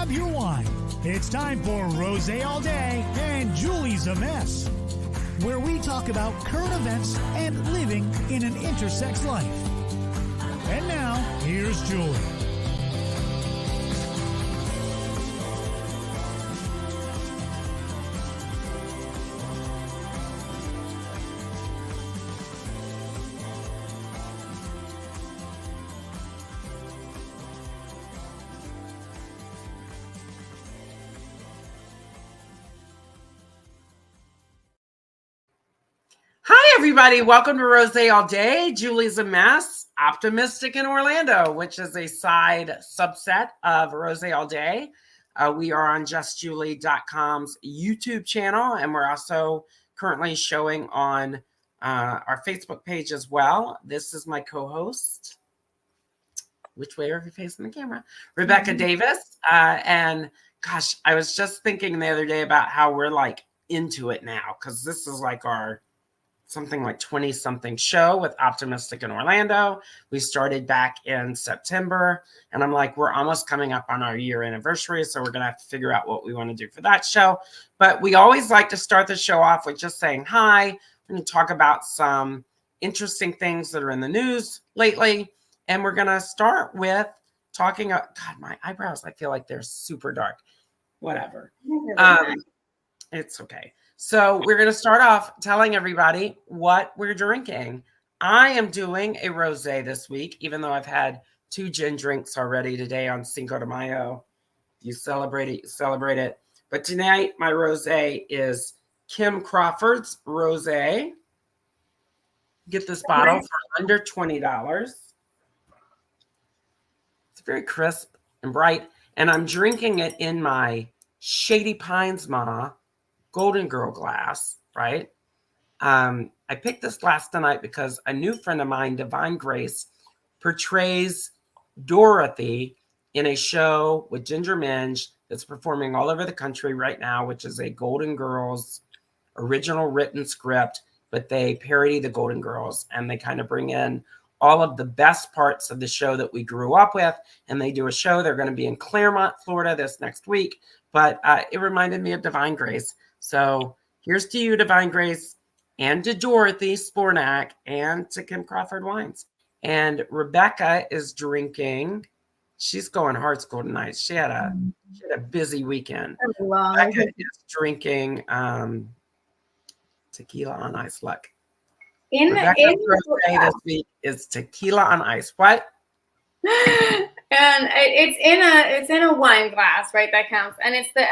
grab your wine. It's time for Rosé All Day and Julie's a Mess, where we talk about current events and living in an intersex life. And now, here's Julie. Everybody, welcome to Rosé All Day. Julie's a Mess, Optimistic in Orlando, which is a side subset of Rosé All Day. We are on justjulie.com's YouTube channel, and we're also currently showing on our Facebook page as well. This is my co-host, which way are you facing the camera? Rebecca Davis. And gosh, I was just thinking the other day about how we're like into it now, because this is like our something like 20-something show with Optimistic in Orlando. We started back in September, and I'm like, we're almost coming up on our year anniversary, so we're going to have to figure out what we want to do for that show. But we always like to start the show off with just saying hi. We're going to talk about some interesting things that are in the news lately, and we're going to start with talking God, my eyebrows, I feel like they're super dark. Whatever. It's okay. So we're going to start off telling everybody what we're drinking. I am doing a rosé this week, even though I've had 2 gin drinks already today on Cinco de Mayo. You celebrate it, you celebrate it. But tonight, my rosé is Kim Crawford's rosé. Get this bottle for under $20. It's very crisp and bright. And I'm drinking it in my Shady Pines Ma Golden Girl glass, right? I picked this glass tonight because a new friend of mine, Divine Grace, portrays Dorothy in a show with Ginger Minge that's performing all over the country right now, which is a Golden Girls original written script, but they parody the Golden Girls, and they kind of bring in all of the best parts of the show that we grew up with, and they do a show. They're going to be in Claremont, Florida this next week, but it reminded me of Divine Grace. So here's to you, Divine Grace, and to Dorothy Spornak, and to Kim Crawford Wines. And Rebecca is drinking. She's going hard school tonight. She had a busy weekend. Rebecca is drinking tequila on ice. Look. Rebecca's birthday this week is tequila on ice. What? And it's in a wine glass, right? That counts. And it's the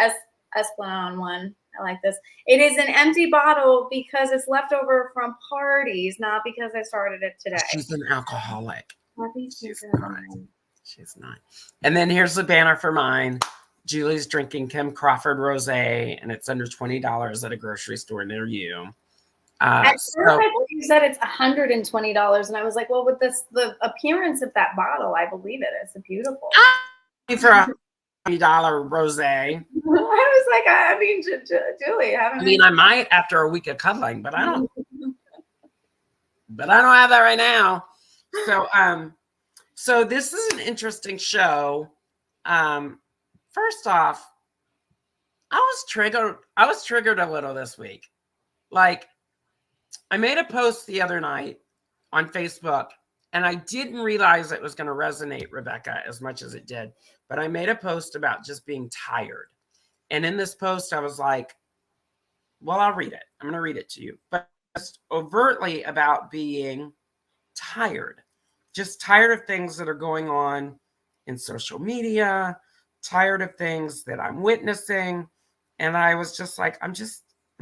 Esplanade one. I like this. It is an empty bottle because it's left over from parties, not because I started it today. She's an alcoholic. She's not. She's not. And then here's the banner for mine. Julie's drinking Kim Crawford Rosé, and it's under $20 at a grocery store near you. At first, I thought you said it's $120, and I was like, well, with the appearance of that bottle, I believe it. It's beautiful. For a $20 rosé. I was like, I mean, Julie, I might after a week of cuddling, but I don't. But I don't have that right now. So this is an interesting show. First off, I was triggered a little this week. Like, I made a post the other night on Facebook, and I didn't realize it was going to resonate, Rebecca, as much as it did. But I made a post about just being tired. And in this post, I was like, well, I'll read it. I'm going to read it to you. But just overtly about being tired. Just tired of things that are going on in social media, tired of things that I'm witnessing. And I was just like, I'm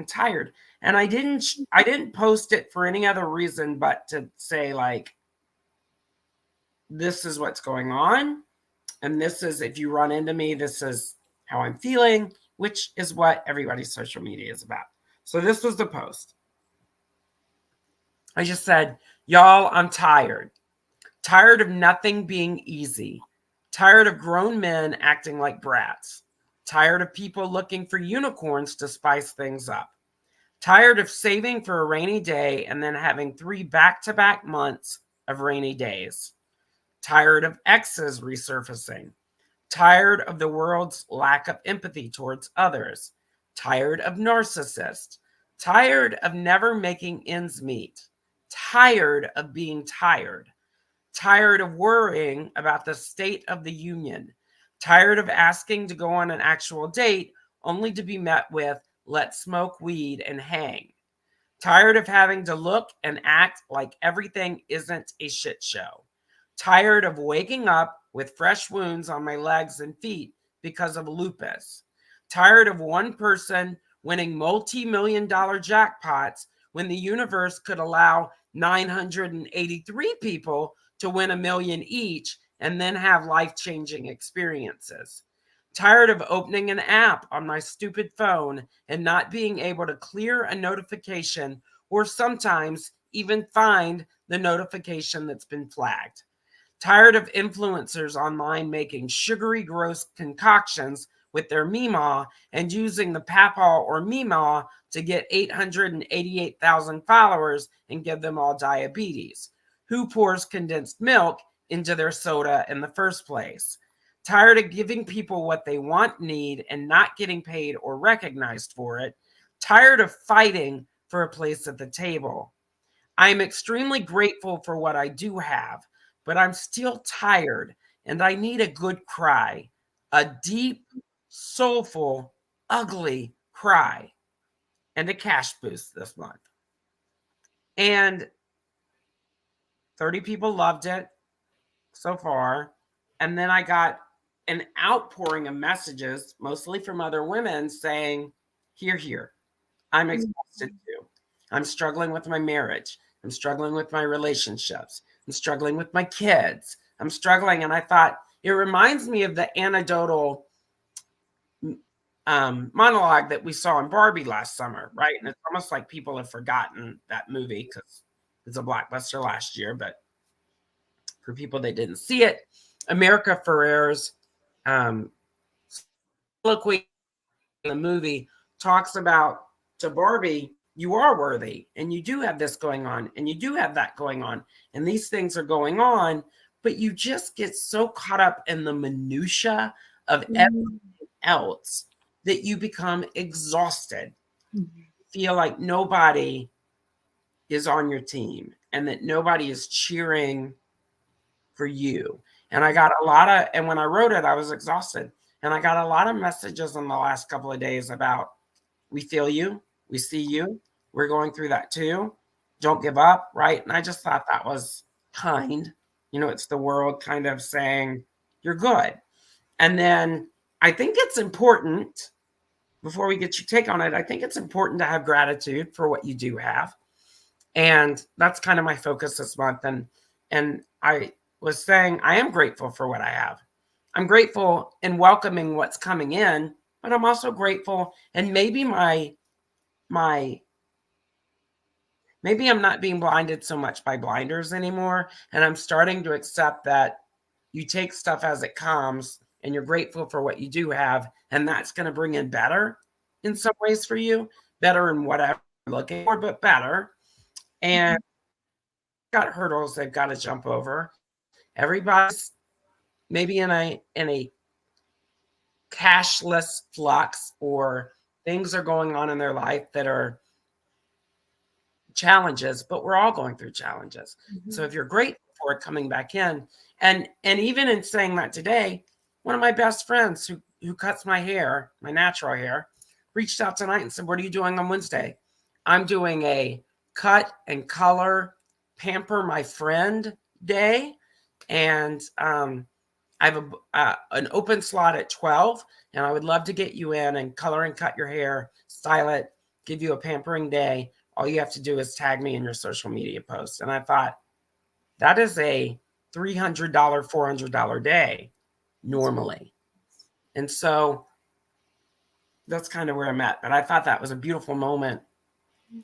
tired. And I didn't post it for any other reason but to say, like, this is what's going on. And this is, if you run into me, this is how I'm feeling, which is what everybody's social media is about. So this was the post. I just said, y'all, I'm tired. Tired of nothing being easy. Tired of grown men acting like brats. Tired of people looking for unicorns to spice things up. Tired of saving for a rainy day and then having 3 back-to-back months of rainy days. Tired of exes resurfacing. tired of the world's lack of empathy towards others, tired of narcissists, tired of never making ends meet, tired of being tired, tired of worrying about the state of the union, tired of asking to go on an actual date only to be met with, let's smoke weed and hang, tired of having to look and act like everything isn't a shit show, tired of waking up with fresh wounds on my legs and feet because of lupus, tired of one person winning multi-million-dollar jackpots when the universe could allow 983 people to win $1 million each and then have life-changing experiences. Tired of opening an app on my stupid phone and not being able to clear a notification or sometimes even find the notification that's been flagged. Tired of influencers online making sugary, gross concoctions with their Meemaw and using the Papaw or Meemaw to get 888,000 followers and give them all diabetes. Who pours condensed milk into their soda in the first place? Tired of giving people what they want, need, and not getting paid or recognized for it. Tired of fighting for a place at the table. I am extremely grateful for what I do have, but I'm still tired and I need a good cry, a deep, soulful, ugly cry, and a cash boost this month. And 30 people loved it so far. And then I got an outpouring of messages, mostly from other women saying, here, I'm exhausted too. I'm struggling with my marriage. I'm struggling with my relationships. I'm struggling with my kids. I'm struggling. And I thought, it reminds me of the anecdotal monologue that we saw in Barbie last summer, right? And it's almost like people have forgotten that movie because it's a blockbuster last year. But for people that didn't see it, America Ferrer's soliloquy in the movie talks about to Barbie, you are worthy and you do have this going on and you do have that going on and these things are going on, but you just get so caught up in the minutia of everything else that you become exhausted, feel like nobody is on your team and that nobody is cheering for you. And I got a lot of, and when I wrote it, I was exhausted. And I got a lot of messages in the last couple of days about, we feel you, we see you, we're going through that too. Don't give up, right? And I just thought that was kind. You know, it's the world kind of saying, you're good. And then I think it's important, before we get your take on it, I think it's important to have gratitude for what you do have. And that's kind of my focus this month. And I was saying, I am grateful for what I have. I'm grateful in welcoming what's coming in, but I'm also grateful. And maybe maybe I'm not being blinded so much by blinders anymore. And I'm starting to accept that you take stuff as it comes and you're grateful for what you do have. And that's going to bring in better in some ways for you, better in whatever you're looking for, but better. And got hurdles they've got to jump over. Everybody's maybe in a cashless flux, or things are going on in their life that are challenges, but we're all going through challenges. So if you're grateful for it coming back in, and even in saying that today, one of my best friends who cuts my hair, my natural hair, reached out tonight and said, what are you doing on Wednesday? I'm doing a cut and color pamper my friend day. And I have an open slot at 12, and I would love to get you in and color and cut your hair, style it, give you a pampering day. All you have to do is tag me in your social media post. And I thought, that is a $300, $400 day normally. And so that's kind of where I'm at. But I thought that was a beautiful moment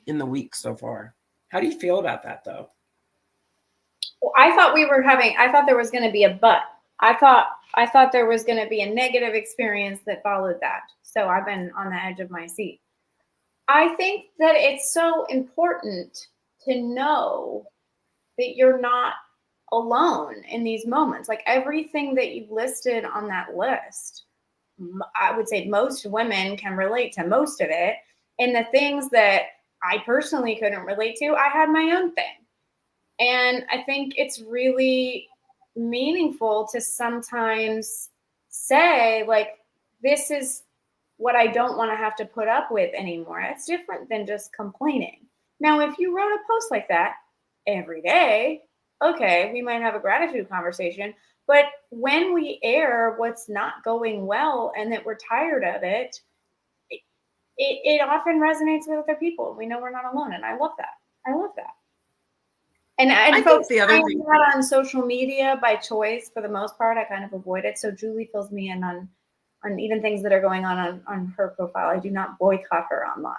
in the week so far. How do you feel about that, though? Well, I thought there was going to be a but. I thought there was going to be a negative experience that followed that. So I've been on the edge of my seat. I think that it's so important to know that you're not alone in these moments. Like everything that you listed on that list, I would say most women can relate to most of it. And the things that I personally couldn't relate to, I had my own thing. And I think it's really meaningful to sometimes say, like, this is what I don't want to have to put up with anymore. It's different than just complaining. Now, if you wrote a post like that every day, okay, we might have a gratitude conversation. But when we air what's not going well and that we're tired of it, it often resonates with other people. We know we're not alone. And I love that. I love that. And I folks, think the other I'm thing not on social media by choice for the most part. I kind of avoid it. So Julie fills me in on even things that are going on her profile. I do not boycott her online.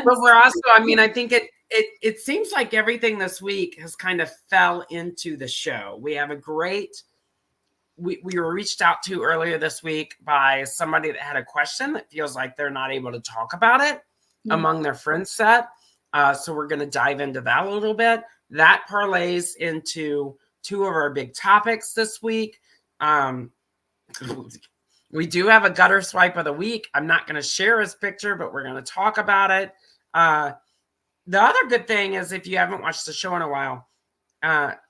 But we're also, I mean, I think it seems like everything this week has kind of fell into the show. We have a great, we were reached out to earlier this week by somebody that had a question that feels like they're not able to talk about it among their friend set. So we're going to dive into that a little bit. That parlays into two of our big topics this week. We do have a gutter swipe of the week. I'm not going to share his picture, but we're going to talk about it. The other good thing is, if you haven't watched the show in a while,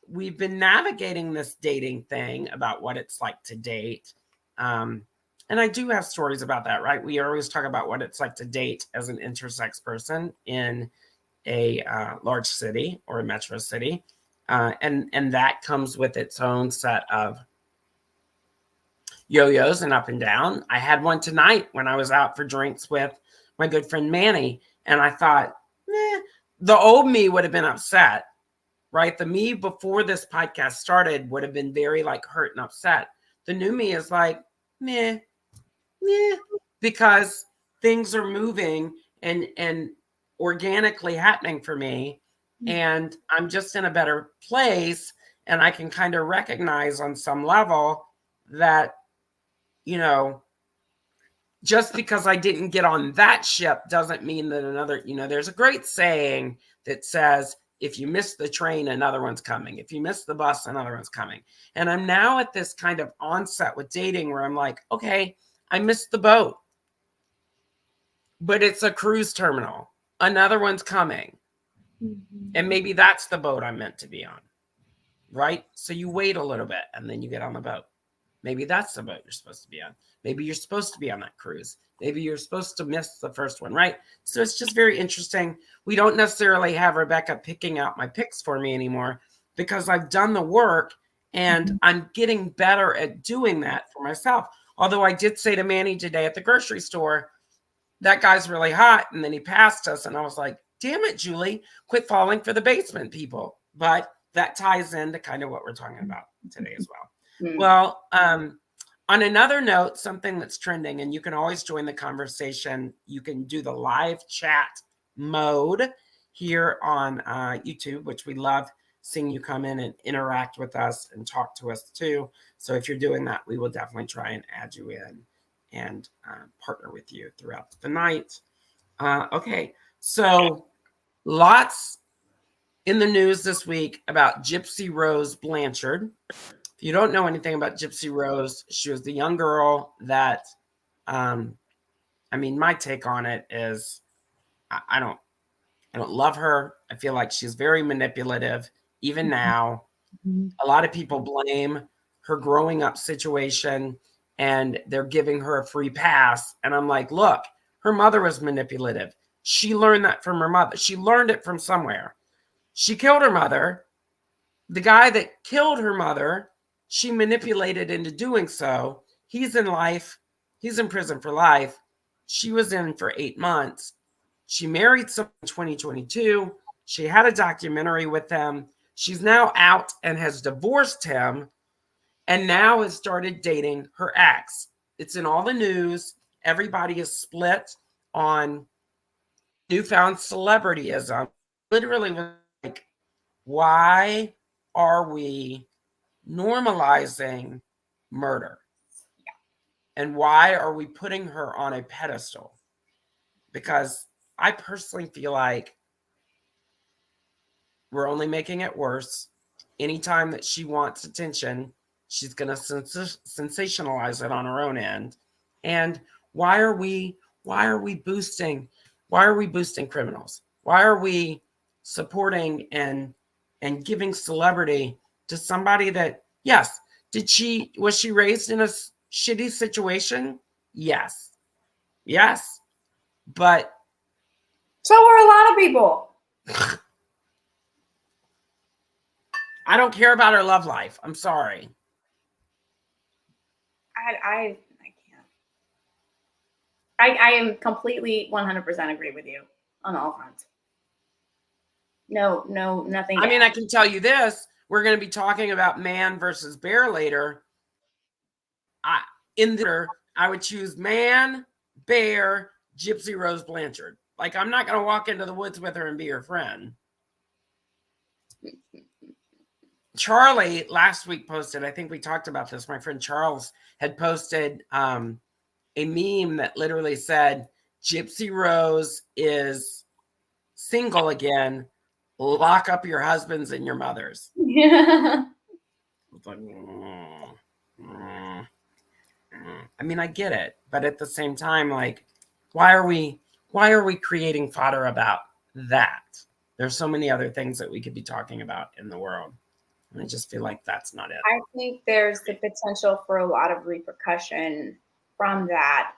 we've been navigating this dating thing about what it's like to date. And I do have stories about that, right? We always talk about what it's like to date as an intersex person in a large city or a metro city. And that comes with its own set of yo-yos and up and down. I had one tonight when I was out for drinks with my good friend Manny, and I thought, the old me would have been upset, right? The me before this podcast started would have been very like hurt and upset. The new me is like, meh, because things are moving and organically happening for me, and I'm just in a better place, and I can kind of recognize on some level that, you know, just because I didn't get on that ship doesn't mean that another, you know, there's a great saying that says, if you miss the train, another one's coming. If you miss the bus, another one's coming. And I'm now at this kind of onset with dating where I'm like, okay, I missed the boat, but it's a cruise terminal. Another one's coming. And maybe that's the boat I'm meant to be on, right? So you wait a little bit and then you get on the boat. Maybe that's the boat you're supposed to be on. Maybe you're supposed to be on that cruise. Maybe you're supposed to miss the first one, right? So it's just very interesting. We don't necessarily have Rebecca picking out my picks for me anymore because I've done the work and I'm getting better at doing that for myself. Although I did say to Manny today at the grocery store, that guy's really hot. And then he passed us. And I was like, damn it, Julie, quit falling for the basement people. But that ties into kind of what we're talking about today as well. Well, on another note, something that's trending, and you can always join the conversation. You can do the live chat mode here on YouTube, which we love seeing you come in and interact with us and talk to us too. So if you're doing that, we will definitely try and add you in and partner with you throughout the night. Okay, so lots in the news this week about Gypsy Rose Blanchard. If you don't know anything about Gypsy Rose, she was the young girl that, I mean, my take on it is I don't love her. I feel like she's very manipulative, even now. A lot of people blame her growing up situation and they're giving her a free pass. And I'm like, look, her mother was manipulative. She learned that from her mother. She learned it from somewhere. She killed her mother. The guy that killed her mother, she manipulated into doing so. He's in life. He's in prison for life. She was in for 8 months. She married someone in 2022. She had a documentary with him. She's now out and has divorced him and now has started dating her ex. It's in all the news. Everybody is split on newfound celebrityism. Literally, like, why are we normalizing murder? And why are we putting her on a pedestal? Because I personally feel like we're only making it worse. anytime that she wants attention, she's going to sensationalize it on her own end. And why are we boosting criminals? Why are we supporting and giving celebrity to somebody that, yes, was she raised in a shitty situation? Yes. But so are a lot of people. I don't care about her love life. I'm sorry. I can't. I am completely 100% agree with you on all fronts. No, nothing. I mean, I can tell you this. We're going to be talking about man versus bear later. I would choose man, bear, Gypsy Rose Blanchard. Like, I'm not going to walk into the woods with her and be her friend. Charlie last week posted, I think we talked about this. My friend Charles had posted a meme that literally said, Gypsy Rose is single again. Lock up your husbands and your mothers. Yeah. It's like, I mean, I get it, but at the same time, like, why are we creating fodder about that? There's so many other things that we could be talking about in the world. And I just feel like that's not it. I think there's the potential for a lot of repercussion from that,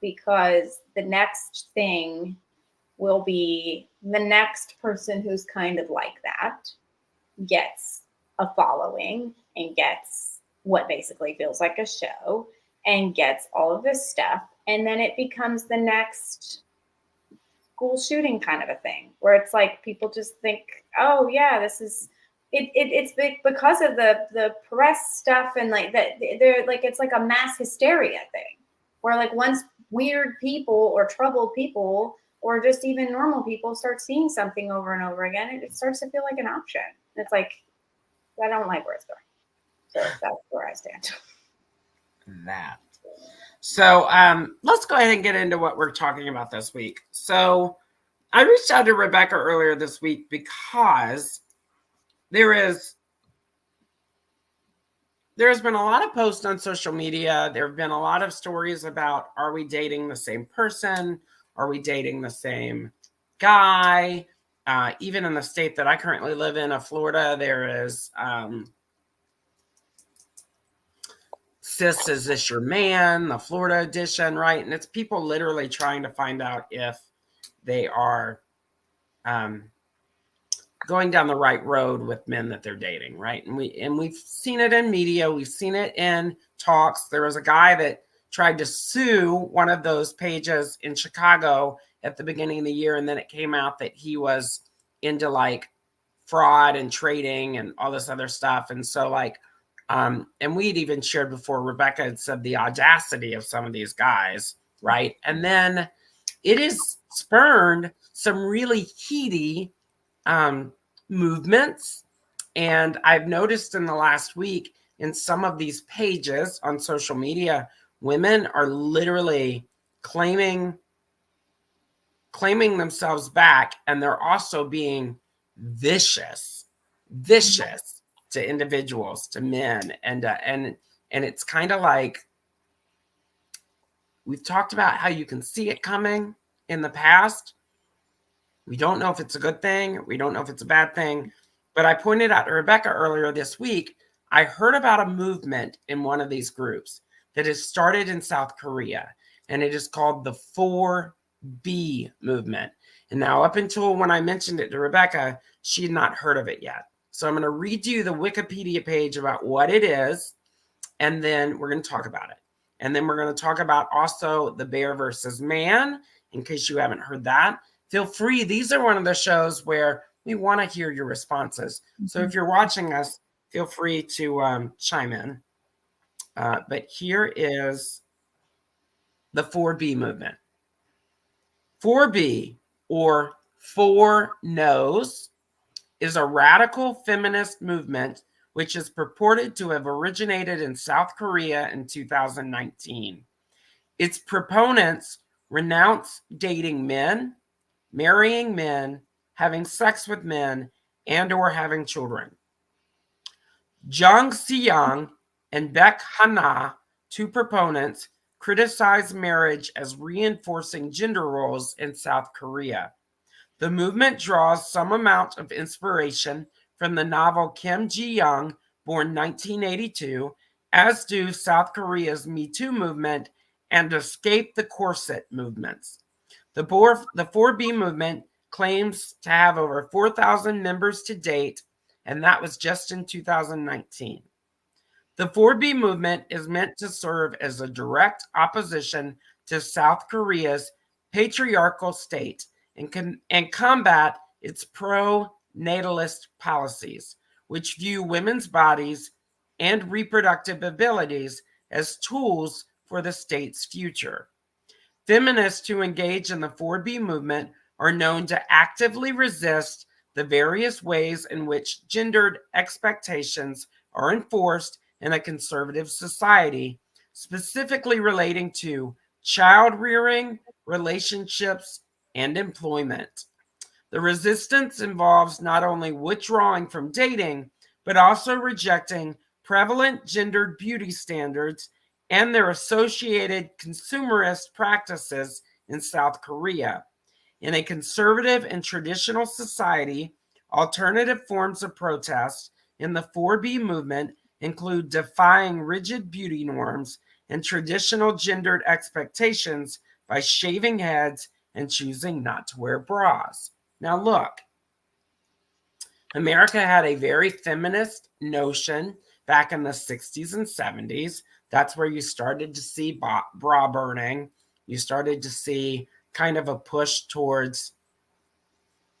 because the next thing will be the next person who's kind of like that gets a following and gets what basically feels like a show and gets all of this stuff. And then it becomes the next school shooting kind of a thing, where it's like people just think, oh yeah, this is it's because of the press stuff, and like that they're like, it's like a mass hysteria thing, where like once weird people or troubled people or just even normal people start seeing something over and over again, it starts to feel like an option. It's like, I don't like where it's going. So that's where I stand. So let's go ahead and get into what we're talking about this week. So I reached out to Rebecca earlier this week because there's been a lot of posts on social media. There have been a lot of stories about, are we dating the same person? Are we dating the same guy? Even in the state that I currently live in, of Florida, there is Sis, is this your man? The Florida edition, right? And it's people literally trying to find out if they are going down the right road with men that they're dating, right? And we've seen it in media. We've seen it in talks. There was a guy that tried to sue one of those pages in Chicago at the beginning of the year, and then it came out that he was into like fraud and trading and all this other stuff. And so like, and we'd even shared before, Rebecca had said the audacity of some of these guys, right? And then it has spurned some really heady movements. And I've noticed in the last week in some of these pages on social media, women are literally claiming themselves back, and they're also being vicious to individuals, to men, and it's kind of like, we've talked about how you can see it coming in the past. We don't know if it's a good thing. We don't know if it's a bad thing. But I pointed out to Rebecca earlier this week, I heard about a movement in one of these groups that has started in South Korea, and it is called the 4B movement. And now up until when I mentioned it to Rebecca, she had not heard of it yet. So I'm going to read you the Wikipedia page about what it is, and then we're going to talk about it. And then we're going to talk about also the bear versus man, in case you haven't heard that. Feel free. These are one of the shows where we want to hear your responses. So if you're watching us, feel free to chime in. But here is the 4B movement. 4B, or 4 No's, is a radical feminist movement which is purported to have originated in South Korea in 2019. Its proponents renounce dating men, marrying men, having sex with men, and or having children. Jung Seong and Baek Hana, two proponents, criticized marriage as reinforcing gender roles in South Korea. The movement draws some amount of inspiration from the novel Kim Ji-young, born 1982, as do South Korea's Me Too movement and Escape the Corset movements. The 4B movement claims to have over 4,000 members to date, and that was just in 2019. The 4B movement is meant to serve as a direct opposition to South Korea's patriarchal state and combat its pro-natalist policies, which view women's bodies and reproductive abilities as tools for the state's future. Feminists who engage in the 4B movement are known to actively resist the various ways in which gendered expectations are enforced in a conservative society, specifically relating to child rearing, relationships, and employment. The resistance involves not only withdrawing from dating, but also rejecting prevalent gendered beauty standards and their associated consumerist practices in South Korea. In a conservative and traditional society, alternative forms of protest in the 4B movement include defying rigid beauty norms and traditional gendered expectations by shaving heads and choosing not to wear bras. Now, look, America had a very feminist notion back in the 60s and 70s. That's where you started to see bra burning. You started to see kind of a push towards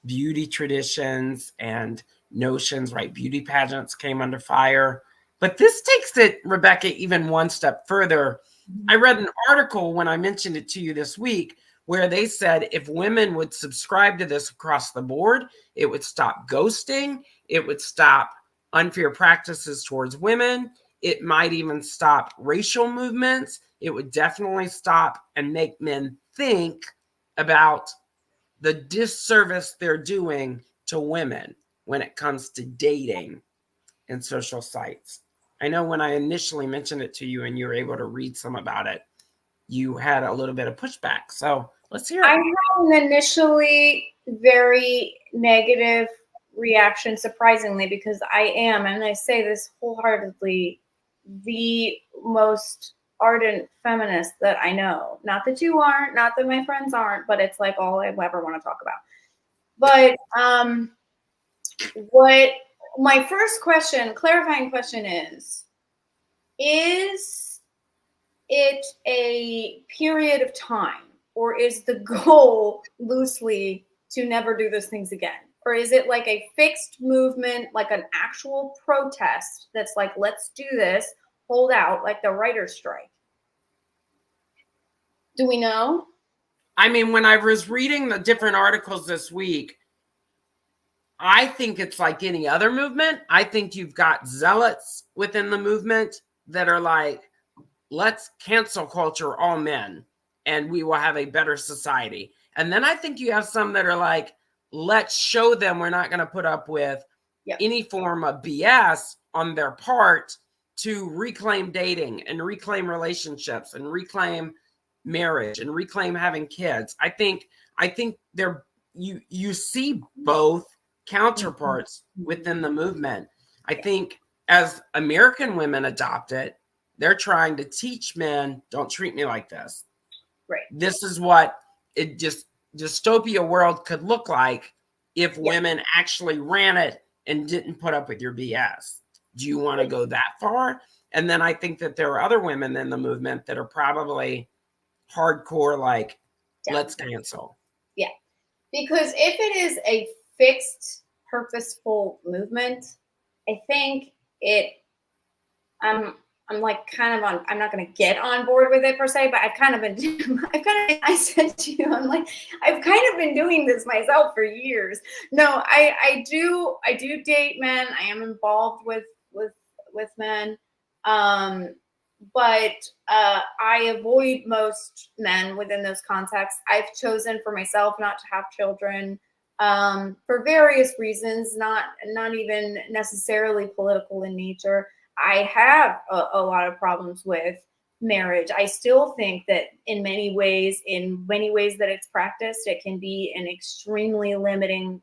beauty traditions and notions, right? Beauty pageants came under fire. But this takes it, Rebecca, even one step further. I read an article when I mentioned it to you this week where they said if women would subscribe to this across the board, it would stop ghosting, it would stop unfair practices towards women, it might even stop racial movements, it would definitely stop and make men think about the disservice they're doing to women when it comes to dating and social sites. I know when I initially mentioned it to you and you were able to read some about it, you had a little bit of pushback. So let's hear it. I had an initially very negative reaction, surprisingly, because I am, and I say this wholeheartedly, the most ardent feminist that I know. Not that you aren't, not that my friends aren't, but it's like all I ever want to talk about. But what my first question, clarifying question is it a period of time, or is the goal loosely to never do those things again? Or is it like a fixed movement, like an actual protest that's like, let's do this, hold out, like the writer's strike? Do we know? I mean, when I was reading the different articles this week, I think it's like any other movement. I think you've got zealots within the movement that are like, let's cancel culture all men and we will have a better society. And then I think you have some that are like, let's show them we're not going to put up with any form of BS on their part to reclaim dating and reclaim relationships and reclaim marriage and reclaim having kids. I think they're you see both counterparts within the movement. I think as American women adopt it, they're trying to teach men, don't treat me like this. Right. This is what it just dystopia world could look like if women actually ran it and didn't put up with your BS. Do you want to go that far? And then I think that there are other women in the movement that are probably hardcore, like, let's cancel. Yeah. Because if it is a fixed, purposeful movement, I think I'm like kind of on, I'm not going to get on board with it per se, but I said to you, I'm like, I've kind of been doing this myself for years. No, I do date men. I am involved with men. But I avoid most men within those contexts. I've chosen for myself not to have children. for various reasons, not even necessarily political in nature. I have a lot of problems with marriage. I still think that in many ways that it's practiced, it can be an extremely limiting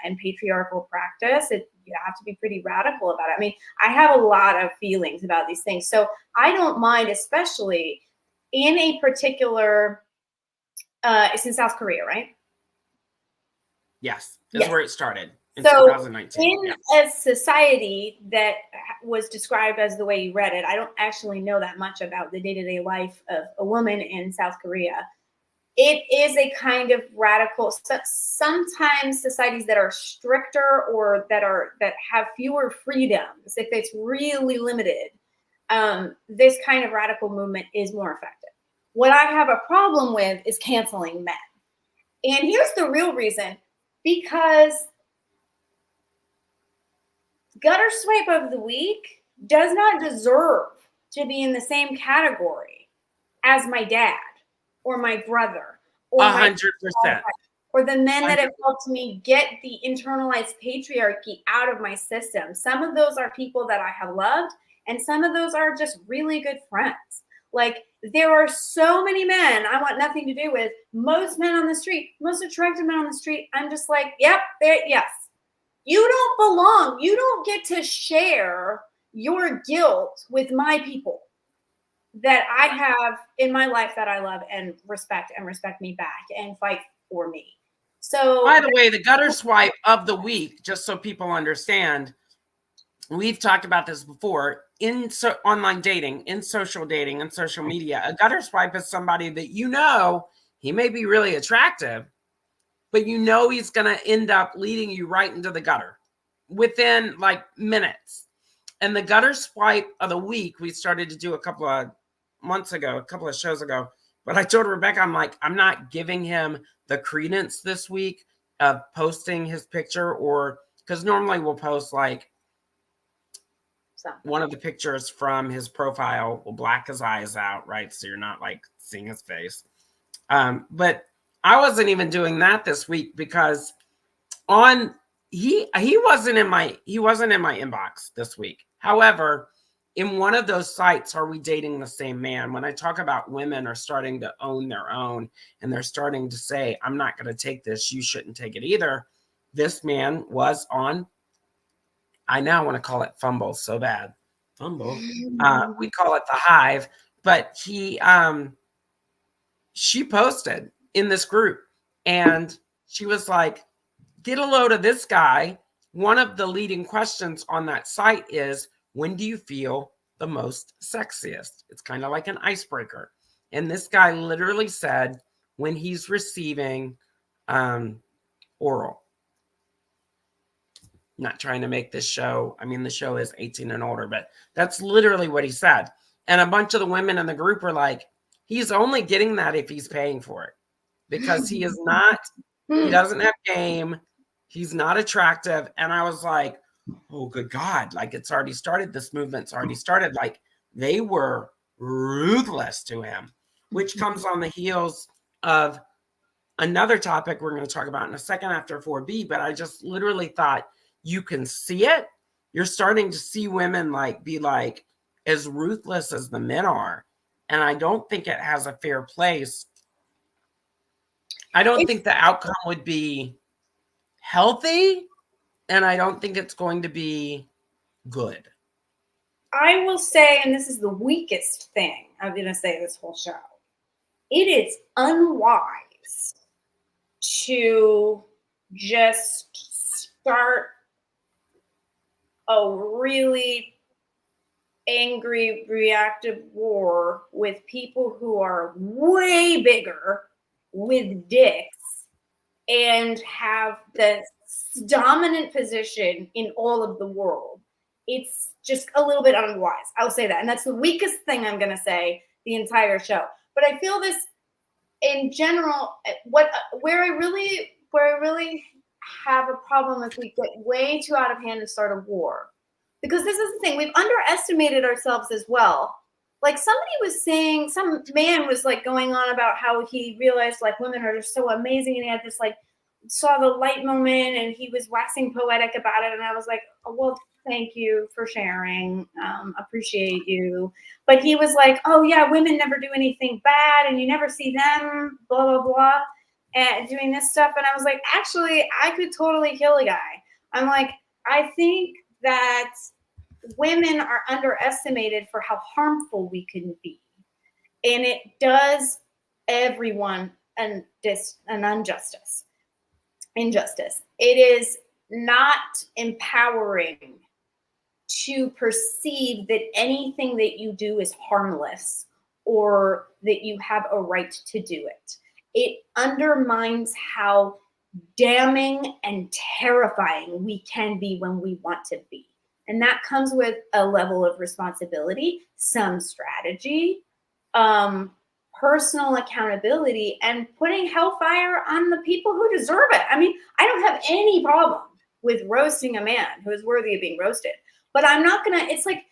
and patriarchal practice. You have to be pretty radical about it. I mean, I have a lot of feelings about these things. So I don't mind, especially in a particular, it's in South Korea, right? Yes, that's yes. where it started in so 2019. In a society that was described as the way you read it, I don't actually know that much about the day-to-day life of a woman in South Korea. It is a kind of radical, sometimes societies that are stricter or that have fewer freedoms, if it's really limited, this kind of radical movement is more effective. What I have a problem with is canceling men. And here's the real reason. Because gutter swipe of the week does not deserve to be in the same category as my dad or my brother or 100%. or the men that have helped me get the internalized patriarchy out of my system. Some of those are people that I have loved, and some of those are just really good friends. Like, there are so many men I want nothing to do with. Most men on the street, most attractive men on the street, I'm just like, yep, yes. You don't belong. You don't get to share your guilt with my people that I have in my life that I love and respect me back and fight for me. So, by the way, the gutter swipe of the week, just so people understand, we've talked about this before in online dating, in social dating, and social media. A gutter swipe is somebody that he may be really attractive, but he's going to end up leading you right into the gutter within like minutes. And the gutter swipe of the week, we started to do a couple of shows ago. But I told Rebecca, I'm like, I'm not giving him the credence this week of posting his picture, or because normally we'll post like one of the pictures from his profile will black his eyes out, right? So you're not like seeing his face. But I wasn't even doing that this week because he wasn't in my inbox this week. However, in one of those sites, Are We Dating the Same Man? When I talk about women are starting to own their own and they're starting to say, I'm not going to take this, you shouldn't take it either. This man was on, I now want to call it Fumble so bad. Fumble. We call it the Hive. But she posted in this group and she was like, get a load of this guy. One of the leading questions on that site is, when do you feel the most sexiest? It's kind of like an icebreaker. And this guy literally said, when he's receiving oral. Not trying to make this show. I mean, the show is 18 and older, but that's literally what he said. And a bunch of the women in the group were like, he's only getting that if he's paying for it, because he is not, he doesn't have game. He's not attractive. And I was like, oh, good God. Like, it's already started. This movement's already started. Like, they were ruthless to him, which comes on the heels of another topic we're going to talk about in a second after 4B. But I just literally thought, you can see it. You're starting to see women like be like as ruthless as the men are. And I don't think it has a fair place. I don't think the outcome would be healthy. And I don't think it's going to be good. I will say, and this is the weakest thing I'm going to say this whole show, it is unwise to just start a really angry, reactive war with people who are way bigger with dicks and have the dominant position in all of the world. It's just a little bit unwise. I'll say that. And that's the weakest thing I'm going to say the entire show. But I feel this in general, where I really have a problem is we get way too out of hand and start a war. Because this is the thing, we've underestimated ourselves as well. Like, somebody was saying, some man was like going on about how he realized like women are just so amazing, and he had this like saw the light moment and he was waxing poetic about it. And I was like, oh, well, thank you for sharing. Appreciate you. But he was like, oh yeah, women never do anything bad and you never see them, blah, blah, blah, and doing this stuff. And I was like, actually, I could totally kill a guy. I'm like, I think that women are underestimated for how harmful we can be. And it does everyone an injustice. It is not empowering to perceive that anything that you do is harmless or that you have a right to do it. It undermines how damning and terrifying we can be when we want to be. And that comes with a level of responsibility, some strategy, personal accountability, and putting hellfire on the people who deserve it. I mean, I don't have any problem with roasting a man who is worthy of being roasted, but I'm not gonna, it's like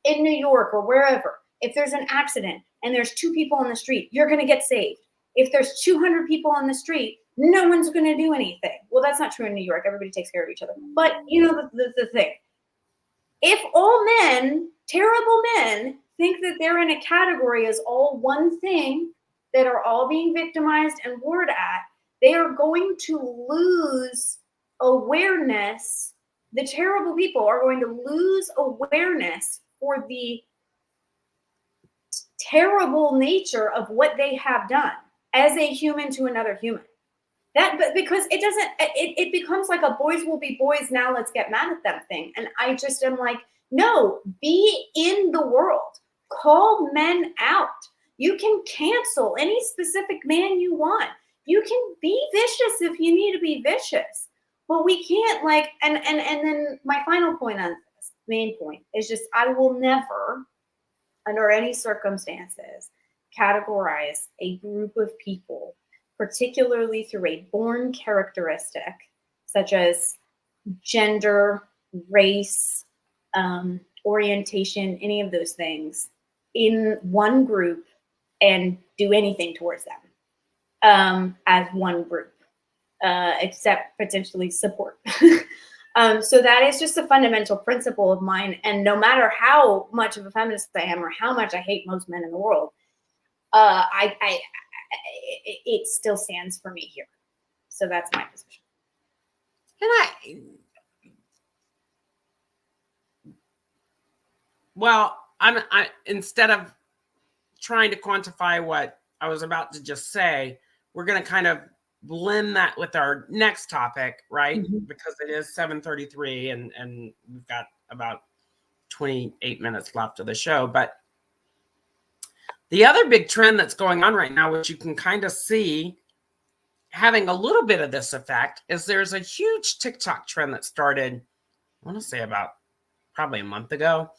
in New York or wherever, if there's an accident and there's 2 people on the street, you're gonna get saved. If there's 200 people on the street, no one's gonna do anything. Well, that's not true in New York. Everybody takes care of each other. But you know the thing. If all men, terrible men, think that they're in a category as all one thing, that are all being victimized and warred at, they are going to lose awareness. The terrible people are going to lose awareness for the terrible nature of what they have done as a human to another human. But because it becomes like a boys will be boys, now let's get mad at them thing. And I just am like, no, be in the world. Call men out. You can cancel any specific man you want. You can be vicious if you need to be vicious. But we can't and then my final point on this, main point, is just I will never, under any circumstances, categorize a group of people, particularly through a born characteristic such as gender, race, orientation, any of those things, in one group and do anything towards them as one group, except potentially support. So that is just a fundamental principle of mine. And no matter how much of a feminist I am or how much I hate most men in the world, it still stands for me here. So that's my position. And I instead of trying to quantify what I was about to just say, we're going to kind of blend that with our next topic, right? Mm-hmm. Because it is 7:33 and we've got about 28 minutes left of the show. But the other big trend that's going on right now, which you can kind of see having a little bit of this effect, is there's a huge TikTok trend that started, I want to say about probably a month ago,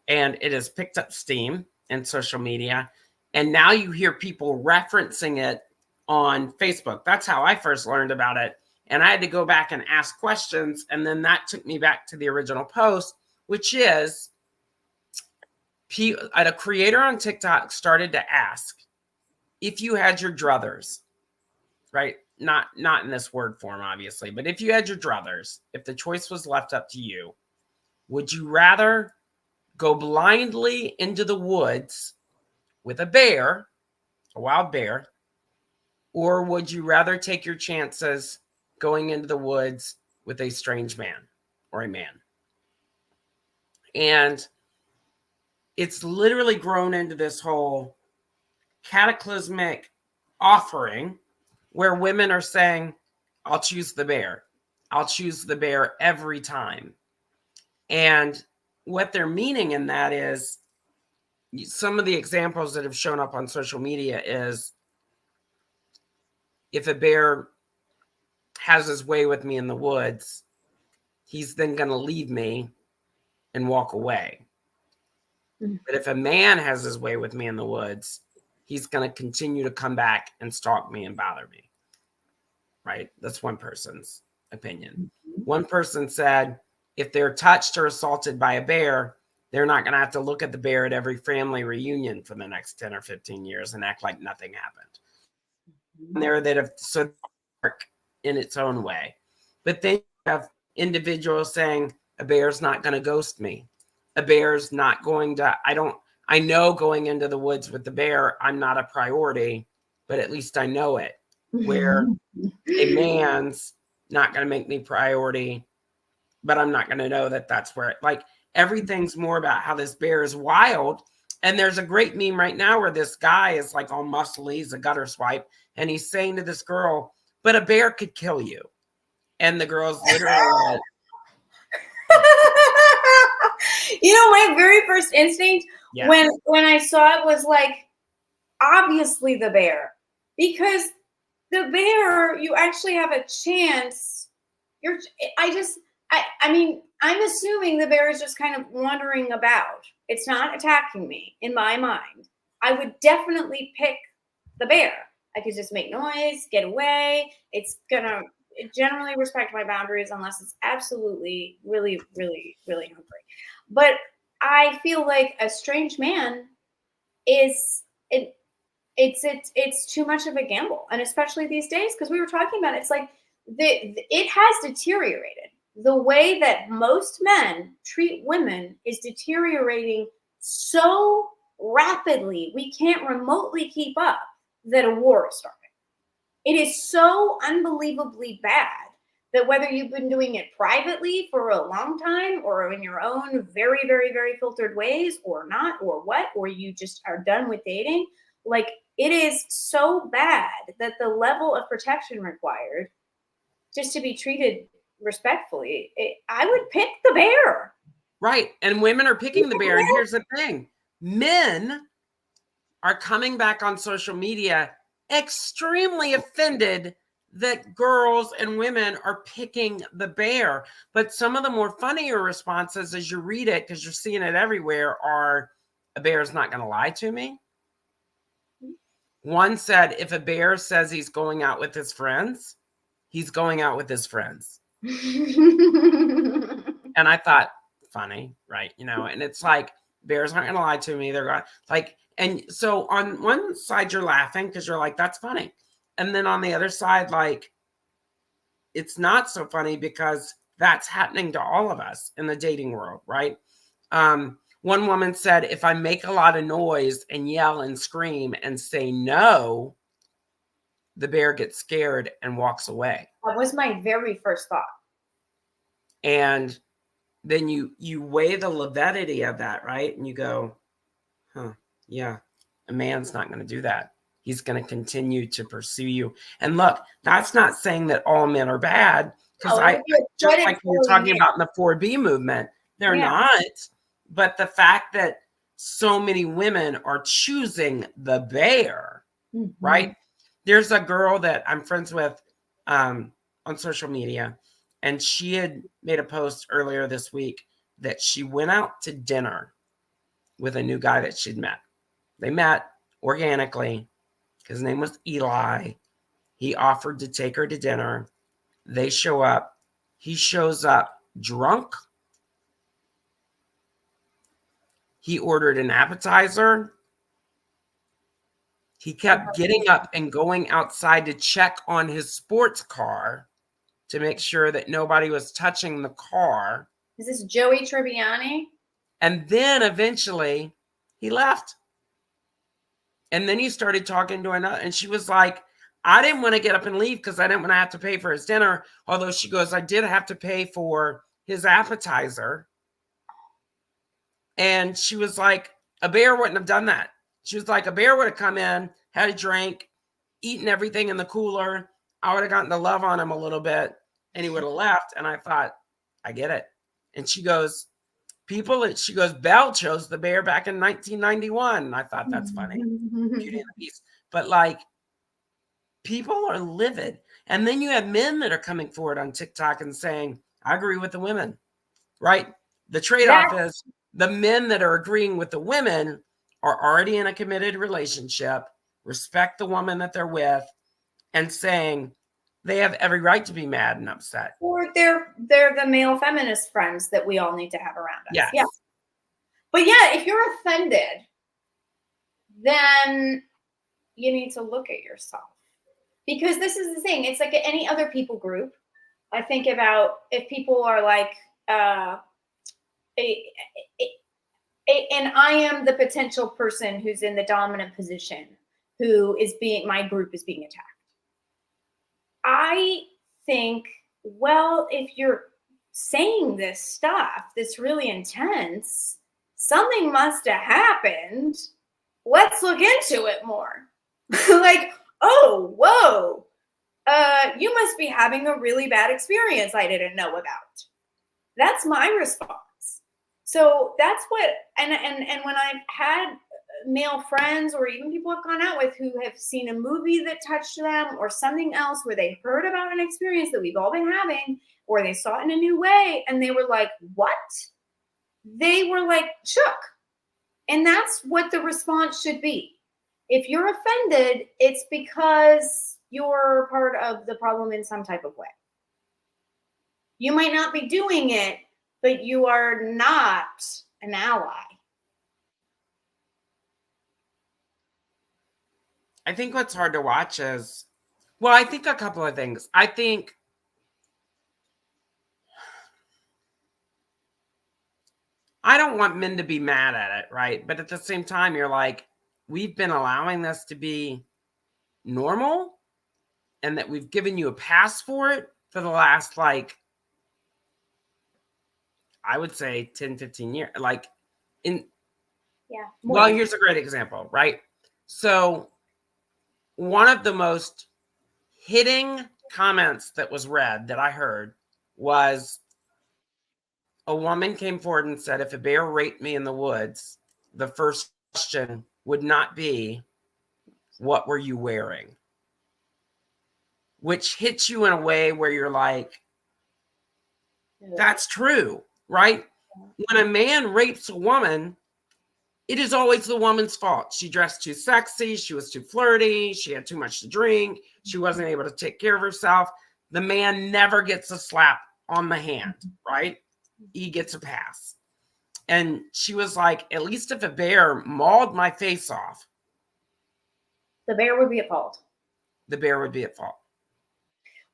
and it has picked up steam in social media. And now you hear people referencing it on Facebook. That's how I first learned about it. And I had to go back and ask questions. And then that took me back to the original post, which is a creator on TikTok started to ask if you had your druthers, right? Not in this word form, obviously, but if you had your druthers, if the choice was left up to you, would you rather go blindly into the woods with a bear, a wild bear, or would you rather take your chances going into the woods with a strange man or a man? And it's literally grown into this whole cataclysmic offering where women are saying, I'll choose the bear. I'll choose the bear every time. And what they're meaning in that is some of the examples that have shown up on social media is if a bear has his way with me in the woods, he's then going to leave me and walk away. Mm-hmm. But if a man has his way with me in the woods, he's going to continue to come back and stalk me and bother me. Right? That's one person's opinion. Mm-hmm. One person said, if they're touched or assaulted by a bear, they're not going to have to look at the bear at every family reunion for the next 10 or 15 years and act like nothing happened. Mm-hmm. And there that have so in its own way. But then you have individuals saying, a bear's not going to ghost me. A bear's not going to, I know going into the woods with the bear, I'm not a priority, but at least I know it. Where a man's not going to make me priority, but I'm not going to know that that's where, like, everything's more about how this bear is wild. And there's a great meme right now where this guy is like all muscly, he's a gutter swipe, and he's saying to this girl, but a bear could kill you. And the girl's literally like, you know, my very first instinct when I saw it was like, obviously the bear, because the bear, you actually have a chance. I mean, I'm assuming the bear is just kind of wandering about. It's not attacking me in my mind. I would definitely pick the bear. I could just make noise, get away. It's gonna generally respect my boundaries unless it's absolutely really, really, really hungry. But I feel like a strange man it's too much of a gamble, and especially these days, because we were talking about it's like it has deteriorated. The way that most men treat women is deteriorating so rapidly we can't remotely keep up that a war is starting. It is so unbelievably bad that whether you've been doing it privately for a long time or in your own very, very, very filtered ways or not, or what, or you just are done with dating, like it is so bad that the level of protection required just to be treated respectfully, I would pick the bear. Right. And women are picking the bear. And here's the thing. Men are coming back on social media extremely offended that girls and women are picking the bear. But some of the more funnier responses as you read it, because you're seeing it everywhere, are, a bear's not going to lie to me. One said, if a bear says he's going out with his friends, he's going out with his friends. And I thought, funny, right? You know, and it's like, bears aren't going to lie to me. They're going like, and so on one side, you're laughing because you're like, that's funny. And then on the other side, like, it's not so funny because that's happening to all of us in the dating world, right? One woman said, if I make a lot of noise and yell and scream and say no, the bear gets scared and walks away. That was my very first thought. And then you weigh the levity of that, right? And you go, yeah, a man's not going to do that. He's going to continue to pursue you. And look, that's not saying that all men are bad, because just like we were talking about in the 4B movement, they're not. But the fact that so many women are choosing the bear, right? There's a girl that I'm friends with on social media, and she had made a post earlier this week that she went out to dinner with a new guy that she'd met. They met organically. His name was Eli. He offered to take her to dinner. They show up. He shows up drunk. He ordered an appetizer. He kept getting up and going outside to check on his sports car to make sure that nobody was touching the car. Is this Joey Tribbiani? And then eventually he left. And then he started talking to another, and she was like, I didn't want to get up and leave because I didn't want to have to pay for his dinner. Although she goes, I did have to pay for his appetizer. And she was like, a bear wouldn't have done that. She was like, a bear would have come in, had a drink, eaten everything in the cooler. I would have gotten to love on him a little bit, and he would have left. And I thought, I get it. And she goes, Belle chose the bear back in 1991. And I thought, that's funny. Beauty and the Beast. But like, people are livid. And then you have men that are coming forward on TikTok and saying, I agree with the women, right? The trade-off is the men that are agreeing with the women are already in a committed relationship, respect the woman that they're with, and saying they have every right to be mad and upset. Or they're the male feminist friends that we all need to have around us. Yes. Yeah. But yeah, if you're offended, then you need to look at yourself. Because this is the thing. It's like any other people group. I think about if people are like, and I am the potential person who's in the dominant position, who is my group is being attacked. I think, well, if you're saying this stuff that's really intense, something must have happened. Let's look into it more. Like, oh, whoa, you must be having a really bad experience I didn't know about. That's my response. So that's what, and when I've had male friends or even people I've gone out with who have seen a movie that touched them or something else where they heard about an experience that we've all been having, or they saw it in a new way and they were like, what? They were like shook. And that's what the response should be. If you're offended, it's because you're part of the problem in some type of way. You might not be doing it, but you are not an ally. I think what's hard to watch is, well, I think a couple of things. I think I don't want men to be mad at it, right? But at the same time, you're like, we've been allowing this to be normal and that we've given you a pass for it for the last, like, I would say 10, 15 years. Like, well, here's a great example, right? So one of the most hitting comments that was read that I heard was a woman came forward and said, if a bear raped me in the woods, the first question would not be, what were you wearing? Which hits you in a way where you're like, that's true, right? When a man rapes a woman, it is always the woman's fault. She dressed too sexy. She was too flirty. She had too much to drink. She wasn't able to take care of herself. The man never gets a slap on the hand, right? He gets a pass. And she was like, at least if a bear mauled my face off, the bear would be at fault. The bear would be at fault.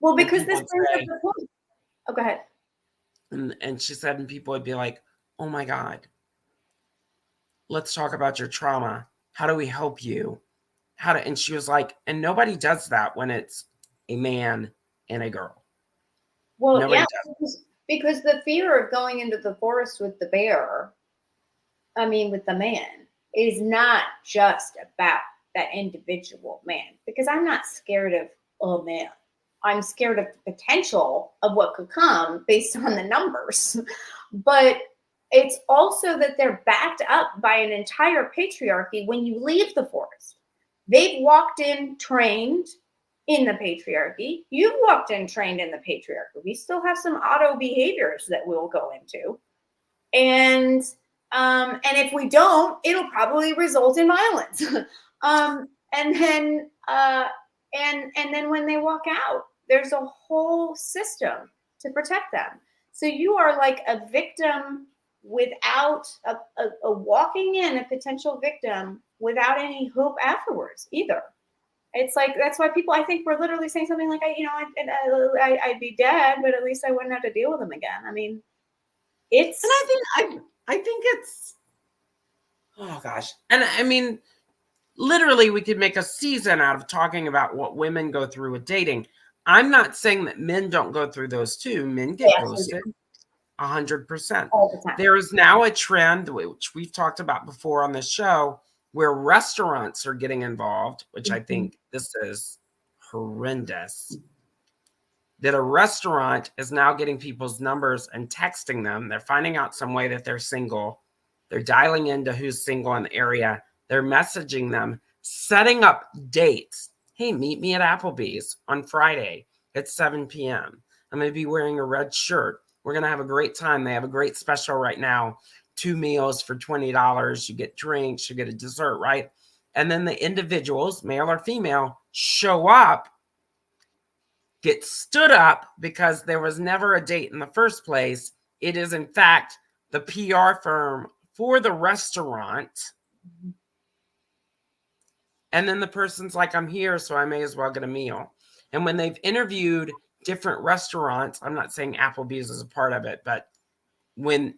Well, because this brings up the point. Oh, go ahead. And she said, and people would be like, oh my God, let's talk about your trauma. How do we help you? And she was like, and nobody does that when it's a man and a girl. Well, nobody does. Because the fear of going into the forest with the bear, with the man, is not just about that individual man. Because I'm not scared of a man. I'm scared of the potential of what could come based on the numbers. But it's also that they're backed up by an entire patriarchy when you leave the forest. They've walked in trained in the patriarchy. You've walked in trained in the patriarchy. We still have some auto behaviors that we'll go into. And if we don't, it'll probably result in violence. And then when they walk out, there's a whole system to protect them. So you are like a victim without a walking in, a potential victim without any hope afterwards either. It's like, that's why people, I think, were literally saying something like, I'd be dead, but at least I wouldn't have to deal with them again. It's, and I think it's, oh gosh. And literally we could make a season out of talking about what women go through with dating. I'm not saying that men don't go through those too. Men get ghosted 100%. All the time. There is now a trend, which we've talked about before on this show, where restaurants are getting involved, which I think this is horrendous. That a restaurant is now getting people's numbers and texting them. They're finding out some way that they're single. They're dialing into who's single in the area. They're messaging them, setting up dates. Hey, meet me at Applebee's on Friday at 7 p.m. I'm going to be wearing a red shirt. We're going to have a great time. They have a great special right now. 2 meals for $20. You get drinks, you get a dessert, right? And then the individuals, male or female, show up, get stood up because there was never a date in the first place. It is, in fact, the PR firm for the restaurant. And then the person's like, I'm here, so I may as well get a meal. And when they've interviewed different restaurants, I'm not saying Applebee's is a part of it, but that's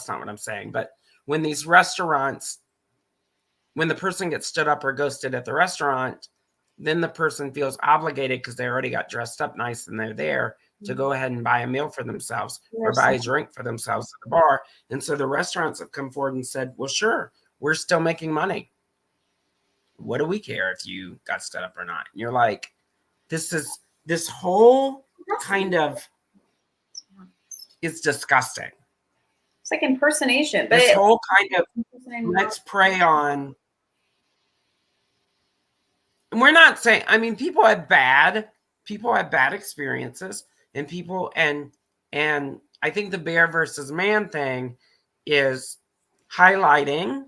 not what I'm saying. But when these restaurants, when the person gets stood up or ghosted at the restaurant, then the person feels obligated because they already got dressed up nice and they're there to go ahead and buy a meal for themselves or buy a drink for themselves at the bar. And so the restaurants have come forward and said, well, sure, we're still making money. What do we care if you got stood up or not? And you're like, this whole kind of is disgusting. It's like impersonation. But this whole kind of let's prey on. And we're not saying, I mean, people have bad experiences, and and I think the bear versus man thing is highlighting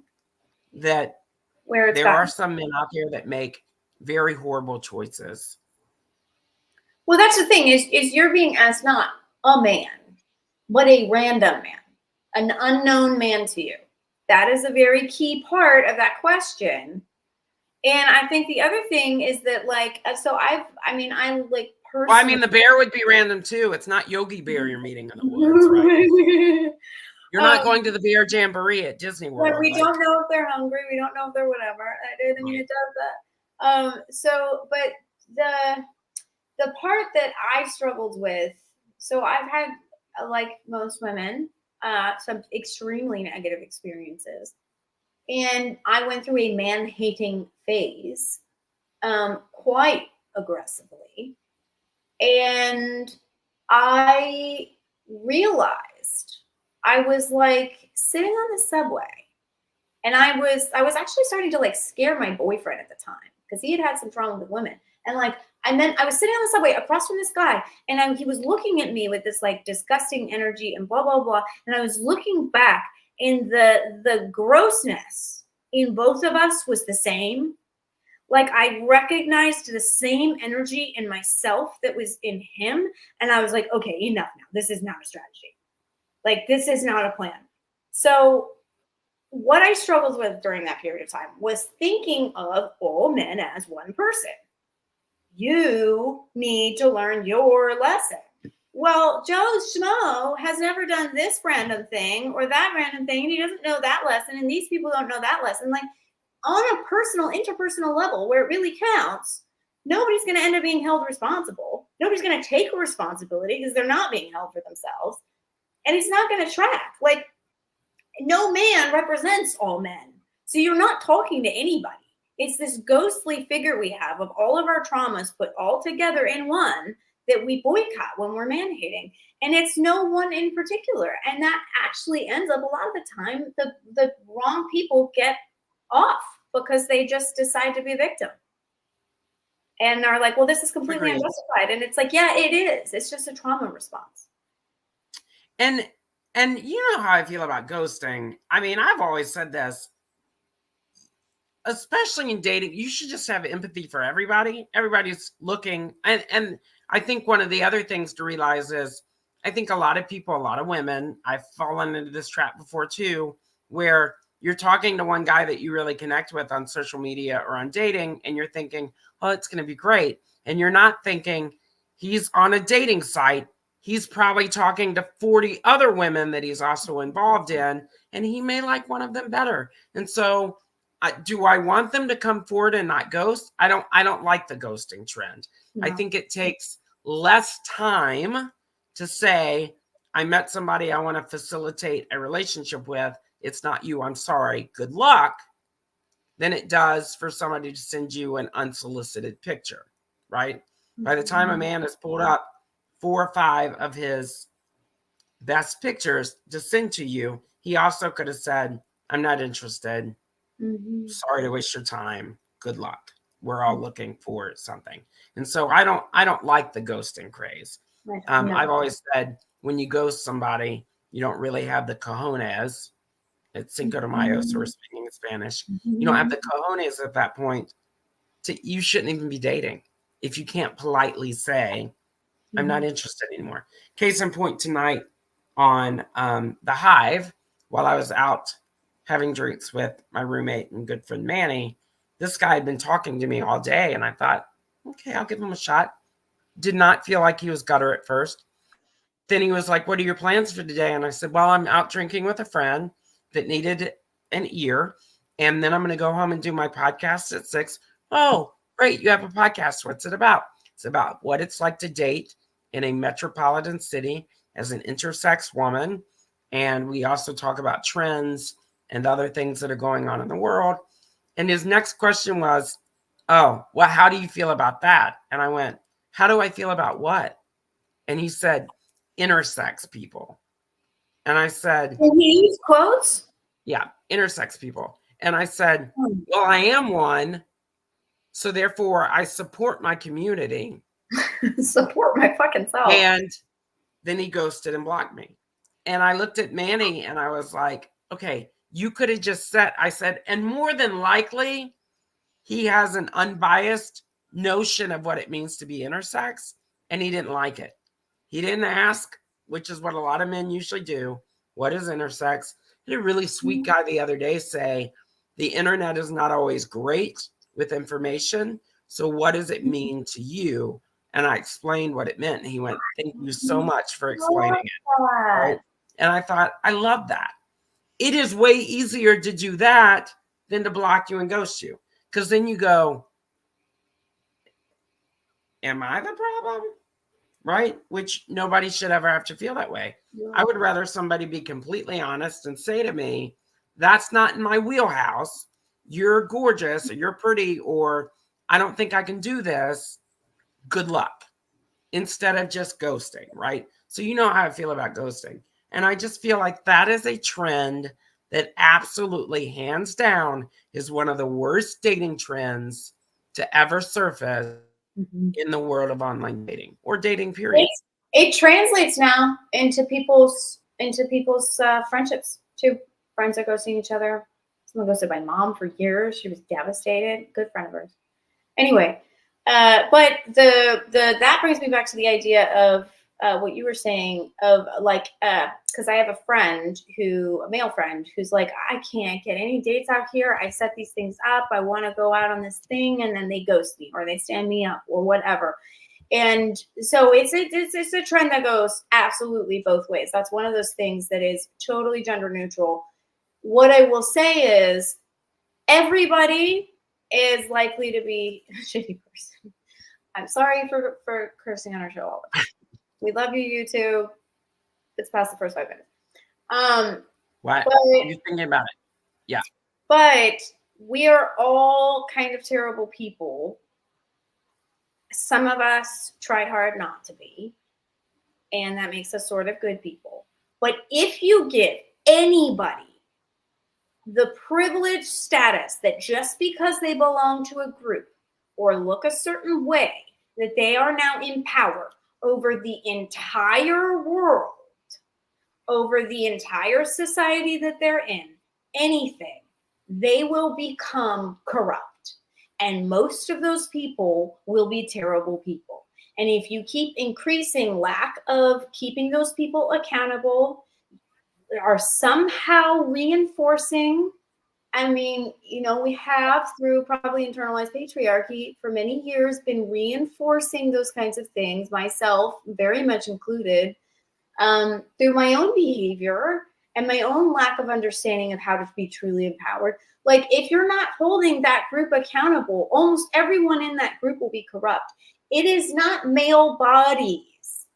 that there are some men out there that make very horrible choices. Well, that's the thing is you're being asked not a man, but a random man, an unknown man to you. That is a very key part of that question. And I think the other thing is that, like, so I like personally. Well, I mean, the bear would be random too. It's not Yogi Bear you're meeting in the woods, right? You're not going to the bear jamboree at Disney World. We don't know if they're hungry. We don't know if they're whatever. I mean, it does that. But the part that I struggled with, so I've had, like most women, some extremely negative experiences. And I went through a man-hating phase quite aggressively. And I realized I was like sitting on the subway. And I was actually starting to like scare my boyfriend at the time because he had some trauma with women. And then I was sitting on the subway across from this guy, and he was looking at me with this like disgusting energy and blah, blah, blah. And I was looking back, and the grossness in both of us was the same. Like I recognized the same energy in myself that was in him. And I was like, okay, enough now. This is not a strategy. Like this is not a plan. So what I struggled with during that period of time was thinking of all men as one person. You need to learn your lesson. Well, Joe Schmo has never done this random thing or that random thing, and he doesn't know that lesson, and these people don't know that lesson. Like on a personal, interpersonal level where it really counts, nobody's going to end up being held responsible. Nobody's going to take a responsibility because they're not being held for themselves. And it's not going to track. Like no man represents all men. So you're not talking to anybody. It's this ghostly figure we have of all of our traumas put all together in one that we boycott when we're man-hating. And it's no one in particular. And that actually ends up a lot of the time, the wrong people get off because they just decide to be a victim. And are like, well, this is completely unjustified. And it's like, yeah, it is. It's just a trauma response. And you know how I feel about ghosting. I mean, I've always said this. Especially in dating, you should just have empathy for everybody. Everybody's looking. And I think one of the other things to realize is I think a lot of people, a lot of women, I've fallen into this trap before too, where you're talking to one guy that you really connect with on social media or on dating, and you're thinking, oh, it's going to be great. And you're not thinking he's on a dating site. He's probably talking to 40 other women that he's also involved in, and he may like one of them better. And so do I want them to come forward and not ghost? I don't like the ghosting trend. No. I think it takes less time to say, I met somebody I want to facilitate a relationship with. It's not you. I'm sorry. Good luck. Than it does for somebody to send you an unsolicited picture, right? Mm-hmm. By the time a man has pulled up 4 or 5 of his best pictures to send to you, he also could have said, I'm not interested. Mm-hmm. Sorry to waste your time. Good luck. We're all looking for something. And so I don't like the ghosting craze. No. I've always said when you ghost somebody, you don't really have the cojones. It's Cinco de Mayo, so we're speaking in Spanish. Mm-hmm. You don't have the cojones at that point. You shouldn't even be dating if you can't politely say, I'm not interested anymore. Case in point tonight on The Hive, while I was out having drinks with my roommate and good friend Manny, this guy had been talking to me all day, and I thought, okay, I'll give him a shot. Did not feel like he was gutter at first. Then he was like, what are your plans for today? And I said, well, I'm out drinking with a friend that needed an ear. And then I'm going to go home and do my podcast at 6. Oh, great. You have a podcast. What's it about? It's about what it's like to date in a metropolitan city as an intersex woman. And we also talk about trends and other things that are going on in the world. And his next question was, oh, well, how do you feel about that? And I went, how do I feel about what? And he said, intersex people. And I said, Can he use quotes? yeah, intersex people. And I said, well, I am one. So therefore, I support my community. Support my fucking self. And then he ghosted and blocked me. And I looked at Manny and I was like, okay, you could have just said, I said, and more than likely, he has an unbiased notion of what it means to be intersex, and he didn't like it. He didn't ask, which is what a lot of men usually do, what is intersex? I had a really sweet guy the other day say, the internet is not always great with information. So what does it mean to you? And I explained what it meant. And he went, thank you so much for explaining it. Right? And I thought, I love that. It is way easier to do that than to block you and ghost you. Because then you go, am I the problem? Right? Which nobody should ever have to feel that way. Yeah. I would rather somebody be completely honest and say to me, that's not in my wheelhouse. You're gorgeous, or you're pretty, or I don't think I can do this. Good luck. Instead of just ghosting, right? So you know how I feel about ghosting. And I just feel like that is a trend that absolutely, hands down, is one of the worst dating trends to ever surface in the world of online dating or dating, period. It translates now into people's friendships too. Friends are ghosting each other. Someone ghosted my mom for years. She was devastated. Good friend of hers. Anyway, but that brings me back to the idea of what you were saying of like, because I have a male friend who's like, I can't get any dates out here. I set these things up. I want to go out on this thing, and then they ghost me or they stand me up or whatever. And so it's a trend that goes absolutely both ways. That's one of those things that is totally gender neutral. What I will say is everybody is likely to be a shitty person. I'm sorry for cursing on our show all the time. We love you, YouTube. It's past the first 5 minutes. What are you thinking about it? Yeah. But we are all kind of terrible people. Some of us tried hard not to be, and that makes us sort of good people. But if you give anybody the privileged status that just because they belong to a group or look a certain way, that they are now in power over the entire world, over the entire society that they're in, anything, they will become corrupt. And most of those people will be terrible people. And if you keep increasing lack of keeping those people accountable, are somehow reinforcing, I mean, we have, through probably internalized patriarchy for many years, been reinforcing those kinds of things, myself very much included, through my own behavior and my own lack of understanding of how to be truly empowered. Like, if you're not holding that group accountable, almost everyone in that group will be corrupt. It is not male bodies.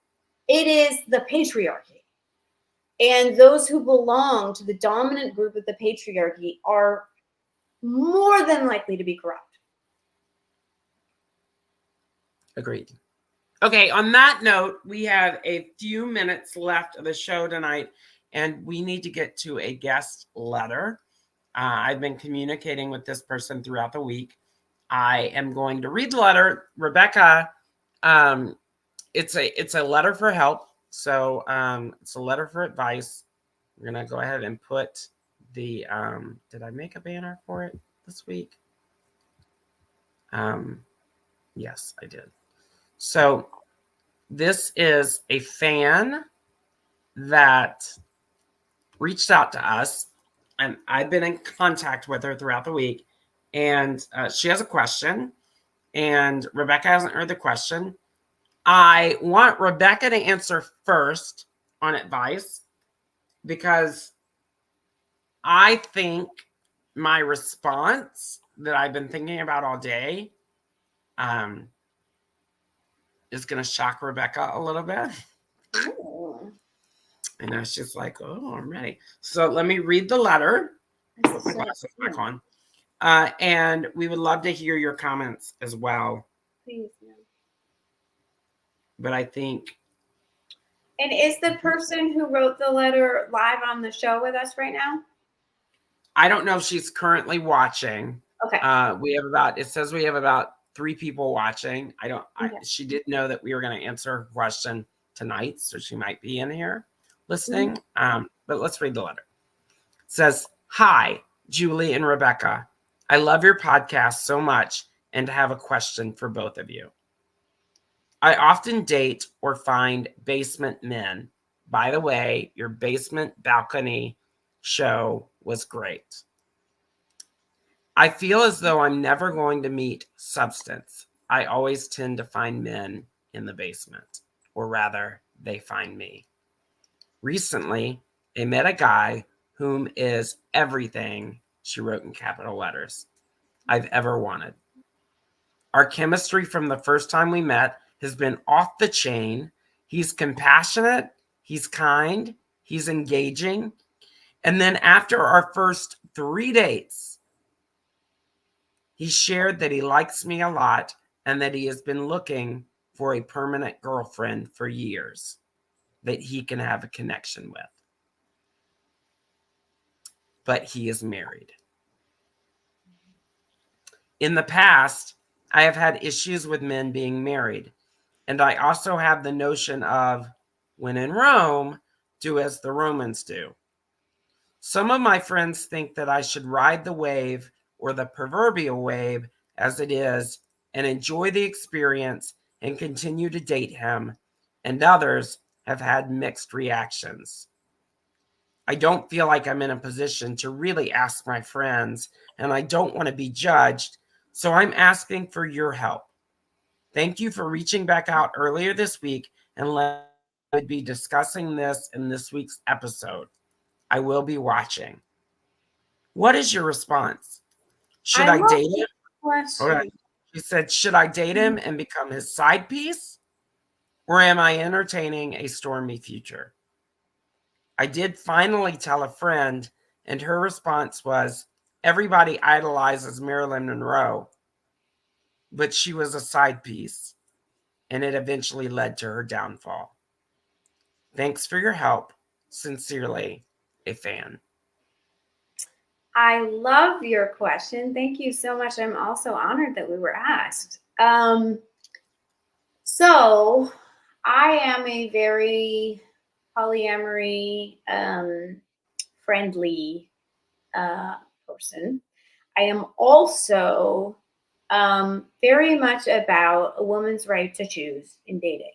It is the patriarchy. And those who belong to the dominant group of the patriarchy are more than likely to be corrupt. Agreed. Okay, on that note, we have a few minutes left of the show tonight, and we need to get to a guest letter. I've been communicating with this person throughout the week. I am going to read the letter. Rebecca, it's a letter for help. So it's a letter for advice. We're going to go ahead and put the, did I make a banner for it this week? Yes, I did. So this is a fan that reached out to us, and I've been in contact with her throughout the week, and she has a question, and Rebecca hasn't heard the question. I want Rebecca to answer first on advice because I think my response that I've been thinking about all day is going to shock Rebecca a little bit. Ooh. I know she's like, oh, I'm ready. So let me read the letter. Put my glasses back on. And we would love to hear your comments as well. Please, yeah. But I think. And is the person who wrote the letter live on the show with us right now? I don't know if she's currently watching. Okay. It says we have about 3 people watching. Okay. She did know that we were going to answer her question tonight, so she might be in here listening. But let's read the letter. It says, "Hi, Julie and Rebecca. I love your podcast so much and have a question for both of you. I often date or find basement men. By the way, your basement balcony show was great. I feel as though I'm never going to meet substance. I always tend to find men in the basement, or rather, they find me. Recently, I met a guy whom is everything," she wrote in capital letters, "I've ever wanted. Our chemistry from the first time we met has been off the chain. He's compassionate, he's kind, he's engaging. And then after our first 3 dates, he shared that he likes me a lot and that he has been looking for a permanent girlfriend for years that he can have a connection with. But he is married. In the past, I have had issues with men being married. And I also have the notion of, when in Rome, do as the Romans do. Some of my friends think that I should ride the wave, or the proverbial wave, as it is, and enjoy the experience and continue to date him, and others have had mixed reactions. I don't feel like I'm in a position to really ask my friends, and I don't want to be judged, so I'm asking for your help. Thank you for reaching back out earlier this week and letting me be discussing this in this week's episode. I will be watching. What is your response? Should I date him? Question. She said, should I date him and become his side piece? Or am I entertaining a stormy future? I did finally tell a friend, and her response was, everybody idolizes Marilyn Monroe, but she was a side piece, and it eventually led to her downfall. Thanks for your help. Sincerely, a fan." I love your question. Thank you so much. I'm also honored that we were asked. So I am a very polyamory friendly person. I am also very much about a woman's right to choose in dating.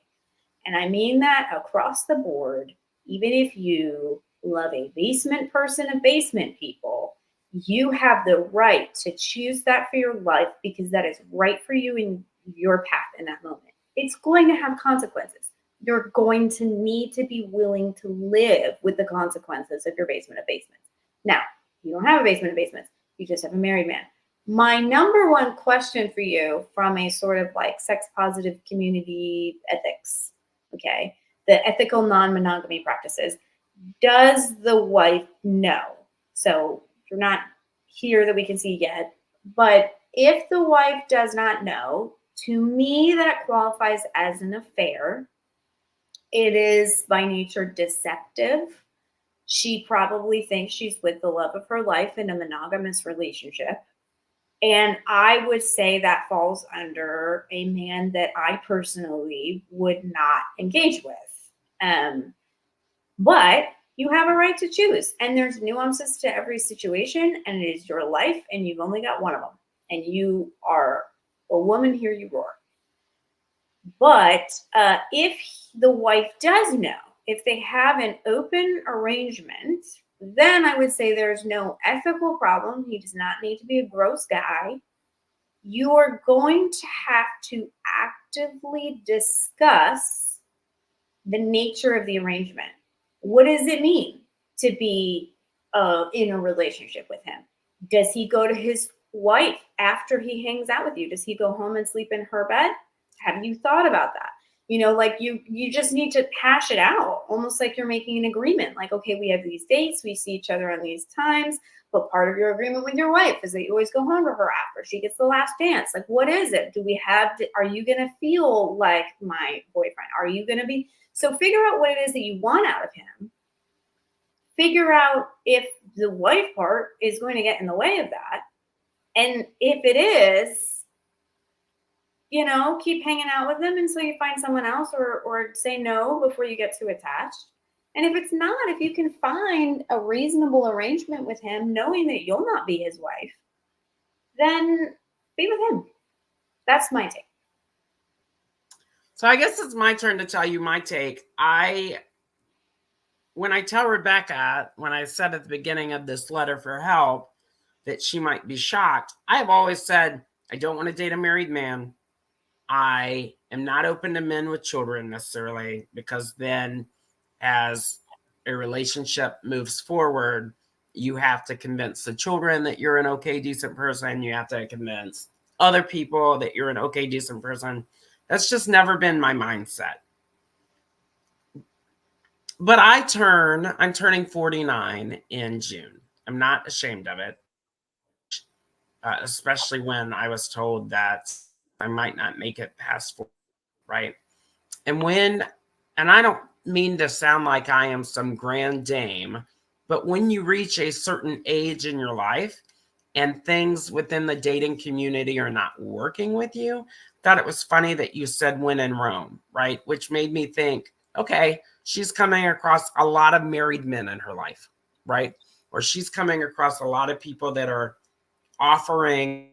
And I mean that across the board. Even if you love a basement person of basement people, you have the right to choose that for your life because that is right for you in your path in that moment. It's going to have consequences. You're going to need to be willing to live with the consequences of your basement of basements. Now, you don't have a basement of basements. You just have a married man. My number one question for you from a sort of like sex positive community ethics, okay, the ethical non-monogamy practices, does the wife know? So you're not here that we can see yet, but if the wife does not know, to me that qualifies as an affair. It is by nature deceptive. She probably thinks she's with the love of her life in a monogamous relationship. And I would say that falls under a man that I personally would not engage with. But you have a right to choose. And there's nuances to every situation. And it is your life. And you've only got one of them. And you are a woman, here you roar. But if the wife does know, if they have an open arrangement, then I would say there's no ethical problem. He does not need to be a gross guy. you're going to have to actively discuss the nature of the arrangement. What does it mean to be in a relationship with him? Does he go to his wife after he hangs out with you? Does he go home and sleep in her bed? Have you thought about that? Like you just need to hash it out, almost like you're making an agreement. Like, okay, we have these dates, we see each other on these times, but part of your agreement with your wife is that you always go home to her after she gets the last dance. Like, what is it? Are you going to feel like my boyfriend? Are you going to be? So figure out what it is that you want out of him. Figure out if the wife part is going to get in the way of that. And if it is, keep hanging out with them until you find someone else, or say no before you get too attached. And if it's not, if you can find a reasonable arrangement with him, knowing that you'll not be his wife, then be with him. That's my take. So I guess it's my turn to tell you my take. When I tell Rebecca, when I said at the beginning of this letter for help that she might be shocked, I have always said, I don't want to date a married man. I am not open to men with children necessarily, because then as a relationship moves forward, you have to convince the children that you're an okay, decent person. You have to convince other people that you're an okay, decent person. That's just never been my mindset. But I'm turning 49 in June. I'm not ashamed of it, especially when I was told that I might not make it past 40, right? And I don't mean to sound like I am some grand dame, but when you reach a certain age in your life and things within the dating community are not working with you, thought it was funny that you said when in Rome, right? Which made me think, okay, she's coming across a lot of married men in her life, right? Or she's coming across a lot of people that are offering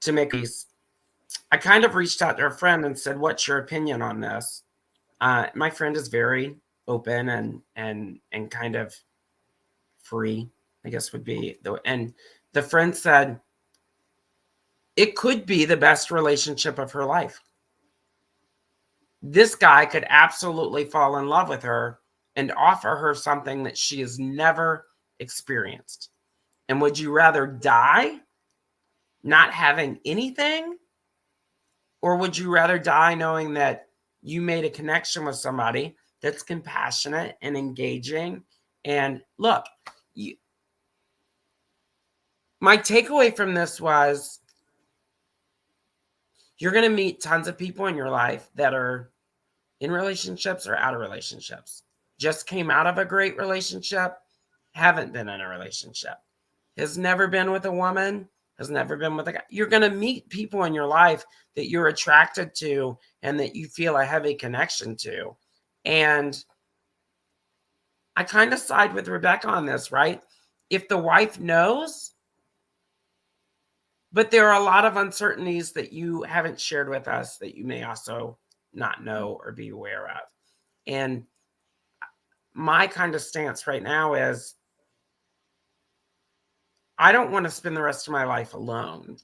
to make these. I kind of reached out to her friend and said, what's your opinion on this? My friend is very open and kind of free, I guess would be and the friend said it could be the best relationship of her life. This guy could absolutely fall in love with her and offer her something that she has never experienced. And would you rather die not having anything? Or would you rather die knowing that you made a connection with somebody that's compassionate and engaging? And look, my takeaway from this was you're going to meet tons of people in your life that are in relationships or out of relationships. Just came out of a great relationship, haven't been in a relationship, has never been with a woman, has never been with a guy. You're going to meet people in your life that you're attracted to and that you feel a heavy connection to. And I kind of side with Rebecca on this, right? If the wife knows, but there are a lot of uncertainties that you haven't shared with us that you may also not know or be aware of. And my kind of stance right now is I don't want to spend the rest of my life alone.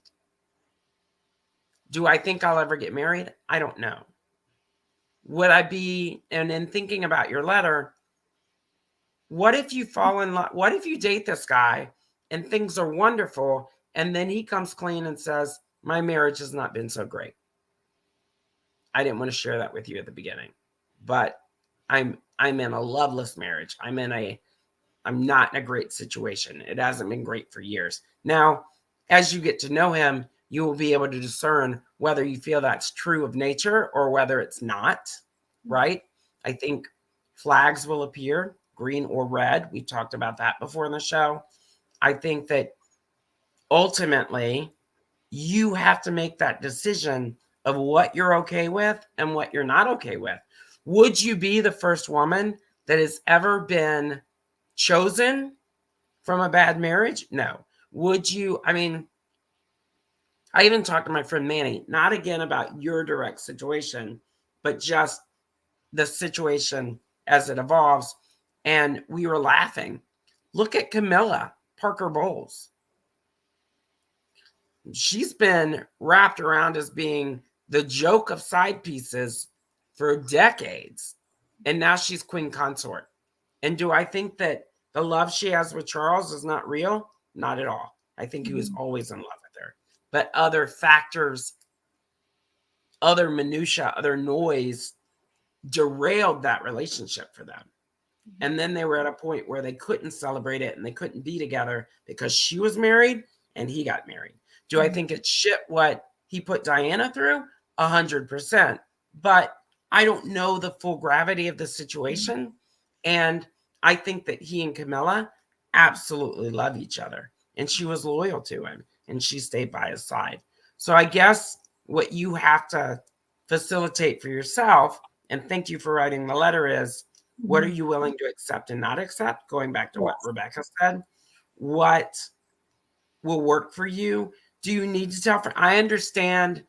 Do I think I'll ever get married? I don't know. Would I be, and in thinking about your letter, what if you fall in love? What if you date this guy and things are wonderful, and then he comes clean and says, my marriage has not been so great. I didn't want to share that with you at the beginning, but I'm in a loveless marriage. I'm not in a great situation. It hasn't been great for years. Now, as you get to know him, you will be able to discern whether you feel that's true of nature or whether it's not, right? I think flags will appear, green or red. We talked about that before in the show. I think that ultimately you have to make that decision of what you're okay with and what you're not okay with. Would you be the first woman that has ever been chosen from a bad marriage? No. Would you? I mean, I even talked to my friend Manny, not again about your direct situation, but just the situation as it evolves. And we were laughing. Look at Camilla Parker Bowles. she's been wrapped around as being the joke of side pieces for decades. And now she's queen consort. And do I think that the love she has with Charles is not real? Not at all. I think he was always in love with her. But other factors, other minutia, other noise derailed that relationship for them. And then they were at a point where they couldn't celebrate it and they couldn't be together because she was married and he got married. Do I think it's shit what he put Diana through? 100%. But I don't know the full gravity of the situation. And I think that he and Camilla absolutely love each other. And she was loyal to him and she stayed by his side. So I guess what you have to facilitate for yourself, and thank you for writing the letter, is what are you willing to accept and not accept? Going back to what Rebecca said, what will work for you? Do you need to tell? I understand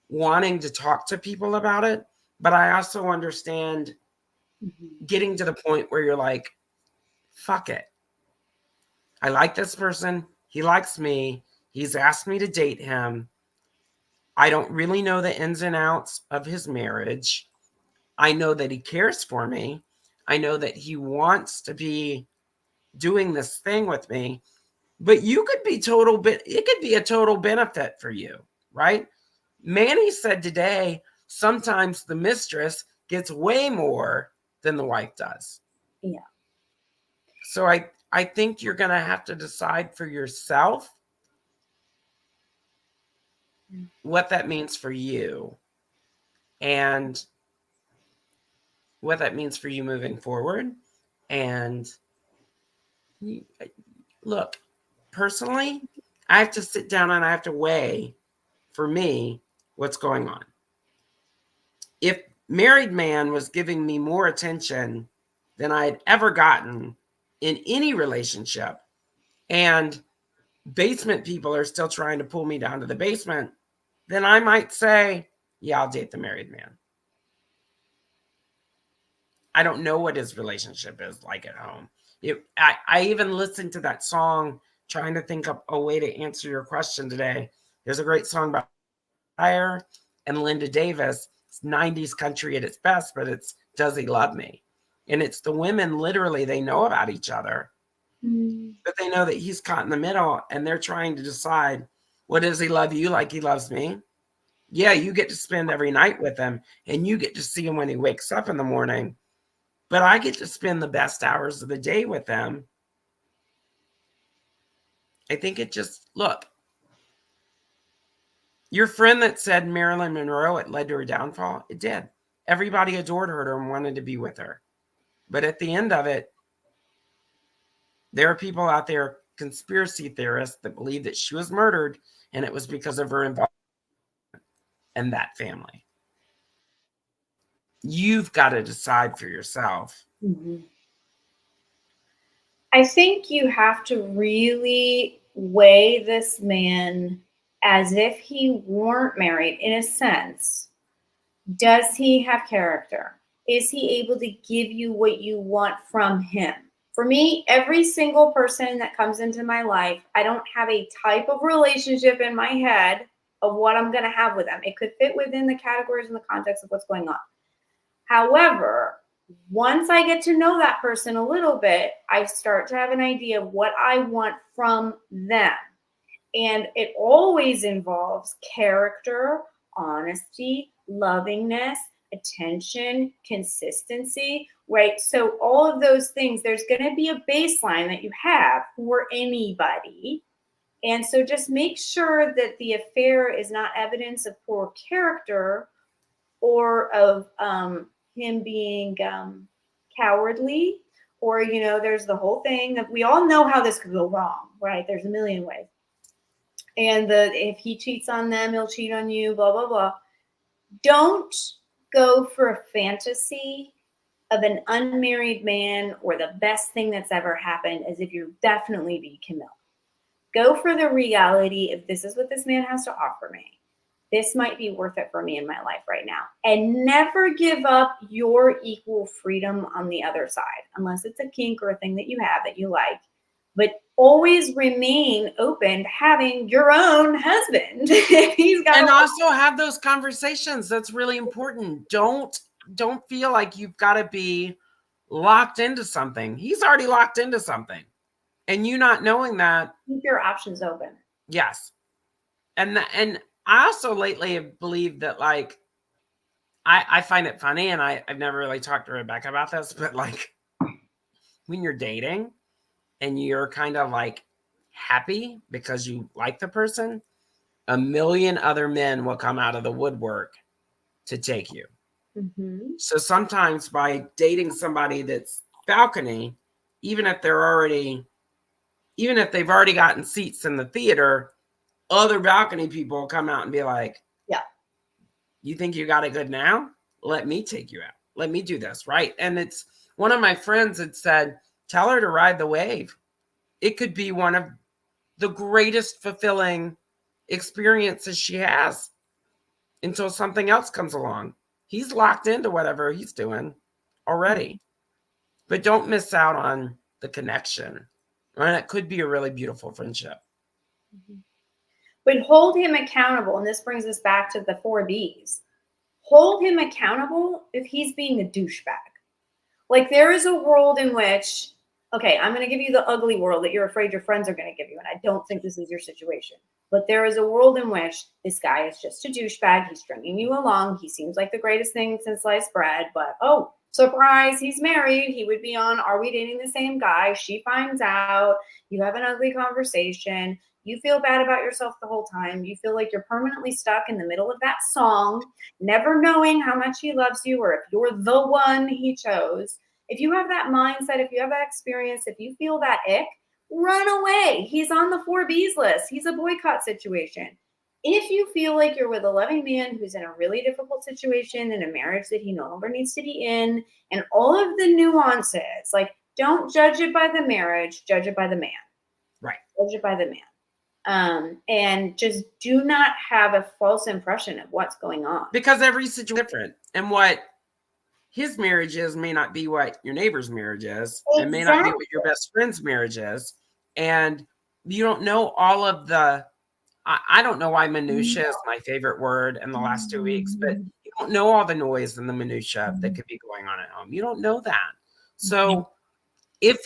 wanting to talk to people about it, but I also understand getting to the point where you're like, fuck it. I like this person. He likes me. He's asked me to date him. I don't really know the ins and outs of his marriage. I know that he cares for me. I know that he wants to be doing this thing with me, but you could be it could be a total benefit for you, right? Manny said today, sometimes the mistress gets way more than the wife does. Yeah. So I think you're going to have to decide for yourself what that means for you and what that means for you moving forward. And look, personally, I have to sit down and I have to weigh, for me, what's going on. If married man was giving me more attention than I had ever gotten in any relationship, and basement people are still trying to pull me down to the basement, then I might say, yeah, I'll date the married man. I don't know what his relationship is like at home. I even listened to that song trying to think of a way to answer your question today. There's a great song by Fire and Linda Davis. It's 90s country at its best, but it's Does He Love Me? And it's the women, literally, they know about each other, but they know that he's caught in the middle and they're trying to decide, what, does he love you like he loves me? Yeah, you get to spend every night with him and you get to see him when he wakes up in the morning. But I get to spend the best hours of the day with them. I think it just, look, your friend that said Marilyn Monroe, it led to her downfall, it did. Everybody adored her and wanted to be with her. But at the end of it, there are people out there, conspiracy theorists, that believe that she was murdered and it was because of her involvement in that family. You've got to decide for yourself. I think you have to really weigh this man as if he weren't married, in a sense. Does he have character? Is he able to give you what you want from him? For me, every single person that comes into my life, I don't have a type of relationship in my head of what I'm going to have with them. It could fit within the categories and the context of what's going on. However, once I get to know that person a little bit, I start to have an idea of what I want from them. And it always involves character, honesty, lovingness, attention, consistency, right? So all of those things, there's going to be a baseline that you have for anybody. And so just make sure that the affair is not evidence of poor character or of him being cowardly, or, you know, there's the whole thing that we all know how this could go wrong, right? There's a million ways. And if he cheats on them, he'll cheat on you, blah, blah, blah. Don't go for a fantasy of an unmarried man or the best thing that's ever happened as if you'll definitely be Camille. Go for the reality of this is what this man has to offer me. This might be worth it for me in my life right now. And never give up your equal freedom on the other side, unless it's a kink or a thing that you have that you like. But always remain open to having your own husband. If he's got and also have those conversations. That's really important. Don't feel like you've got to be locked into something. He's already locked into something, and you not knowing that. Keep your options open. Yes, and I also lately have believed that, like, I find it funny, and I've never really talked to Rebecca about this, but like when you're dating and you're kind of like happy because you like the person, a million other men will come out of the woodwork to take you. Mm-hmm. So sometimes by dating somebody that's balcony, even if they've already gotten seats in the theater, other balcony people will come out and be like, yeah, you think you got it good now? Let me take you out. Let me do this, right? And it's one of my friends had said, tell her to ride the wave. It could be one of the greatest fulfilling experiences she has until something else comes along. He's locked into whatever he's doing already. But don't miss out on the connection. And it could be a really beautiful friendship. But hold him accountable. And this brings us back to the 4 Bs. Hold him accountable if he's being a douchebag. Like, there is a world in which, okay, I'm going to give you the ugly world that you're afraid your friends are going to give you. And I don't think this is your situation. But there is a world in which this guy is just a douchebag. He's stringing you along. He seems like the greatest thing since sliced bread. But, oh, surprise, he's married. He would be on Are We Dating the Same Guy? She finds out. You have an ugly conversation. You feel bad about yourself the whole time. You feel like you're permanently stuck in the middle of that song, never knowing how much he loves you or if you're the one he chose. If you have that mindset, if you have that experience, if you feel that ick, run away. He's on the 4 Bs list. He's a boycott situation. If you feel like you're with a loving man who's in a really difficult situation, in a marriage that he no longer needs to be in, and all of the nuances, like, don't judge it by the marriage, judge it by the man. Right. Judge it by the man. And just do not have a false impression of what's going on. Because every situation is different. And what his marriage is may not be what your neighbor's marriage is. Exactly. It may not be what your best friend's marriage is. And you don't know all of the, I don't know why minutia is my favorite word in the last 2 weeks, but you don't know all the noise and the minutia that could be going on at home. You don't know that. So if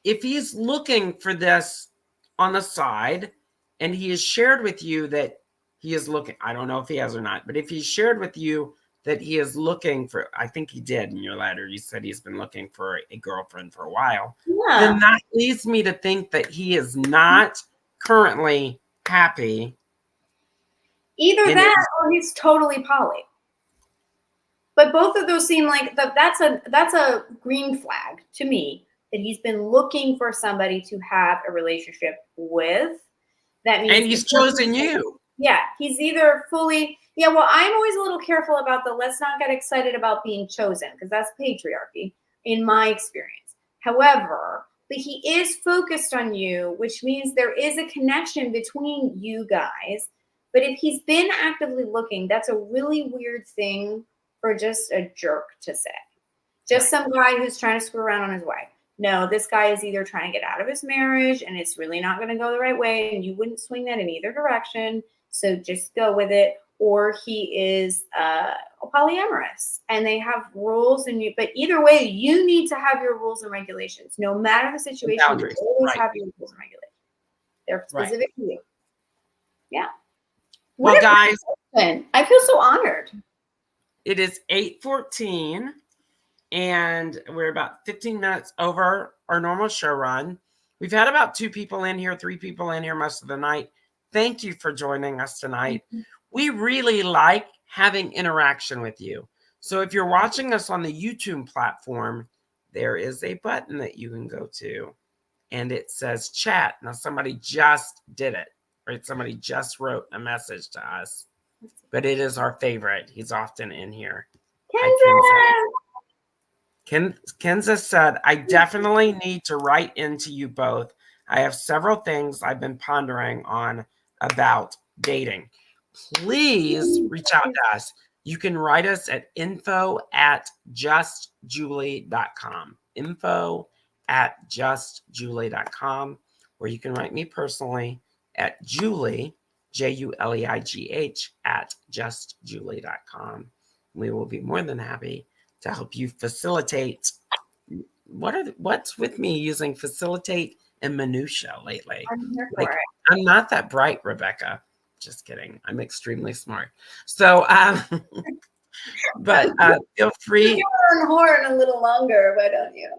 he's looking for this on the side, and he has shared with you that he is looking, I don't know if he has or not, but if he's shared with you that he is looking for, I think he did in your letter, you said he's been looking for a girlfriend for a while, then that leads me to think that he is not currently happy. Either that or he's totally poly. But both of those seem like that's a green flag to me, that he's been looking for somebody to have a relationship with. That means, and he's chosen you. Yeah, he's either fully. Yeah, well, I'm always a little careful about the let's not get excited about being chosen, because that's patriarchy in my experience. However, but he is focused on you, which means there is a connection between you guys. But if he's been actively looking, that's a really weird thing for just a jerk to say. Just some guy who's trying to screw around on his wife. No, this guy is either trying to get out of his marriage and it's really not going to go the right way, and you wouldn't swing that in either direction. So just go with it. Or he is polyamorous and they have rules, but either way, you need to have your rules and regulations. No matter the situation, you always have your rules and regulations. They're specific to you. Yeah. Well, guys, I feel so honored. It is 8:14 and we're about 15 minutes over our normal show run. We've had about 2 people in here, 3 people in here most of the night. Thank you for joining us tonight. Mm-hmm. We really like having interaction with you. So if you're watching us on the YouTube platform, there is a button that you can go to and it says chat. Now somebody just did it, right? Somebody just wrote a message to us, but it is our favorite. He's often in here. Kenza said, I definitely need to write into you both. I have several things I've been pondering on about dating. Please reach out to us. You can write us at info@justjulie.com. at justjulie.com, or you can write me personally at Julie, JULEIGH, at justjulie.com. We will be more than happy to help you facilitate. What's with me using facilitate and minutia lately? I'm here for Like, it. I'm not that bright, Rebecca. Just kidding. I'm extremely smart. So, but feel free. You're on horn a little longer, why don't you?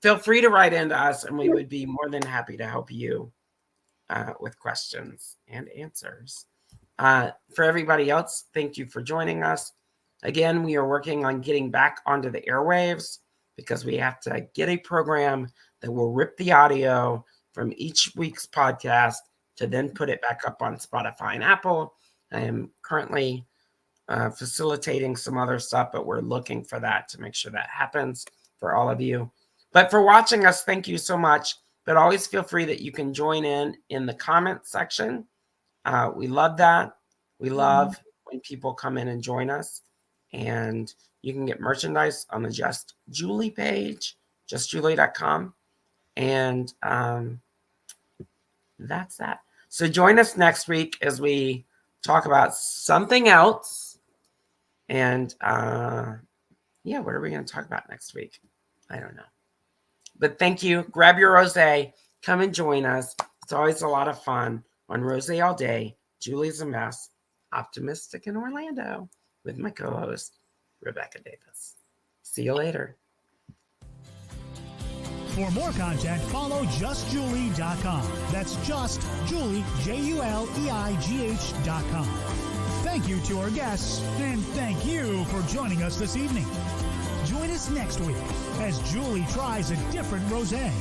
Feel free to write into us, and we would be more than happy to help you with questions and answers. For everybody else, thank you for joining us. Again, we are working on getting back onto the airwaves because we have to get a program that will rip the audio from each week's podcast to then put it back up on Spotify and Apple. I am currently facilitating some other stuff, but we're looking for that to make sure that happens for all of you. But for watching us, thank you so much. But always feel free that you can join in the comment section. We love that. We love when people come in and join us. And you can get merchandise on the Just Julie page, justjulie.com. And that's that. So join us next week as we talk about something else. And what are we going to talk about next week? I don't know. But thank you. Grab your rosé. Come and join us. It's always a lot of fun on Rosé All Day. Julie's a Mess. Optimistic in Orlando with my co-host, Rebecca Davis. See you later. For more content, follow justjulie.com. That's just Julie, JULEIGH.com. Thank you to our guests, and thank you for joining us this evening. Join us next week as Julie tries a different rosé.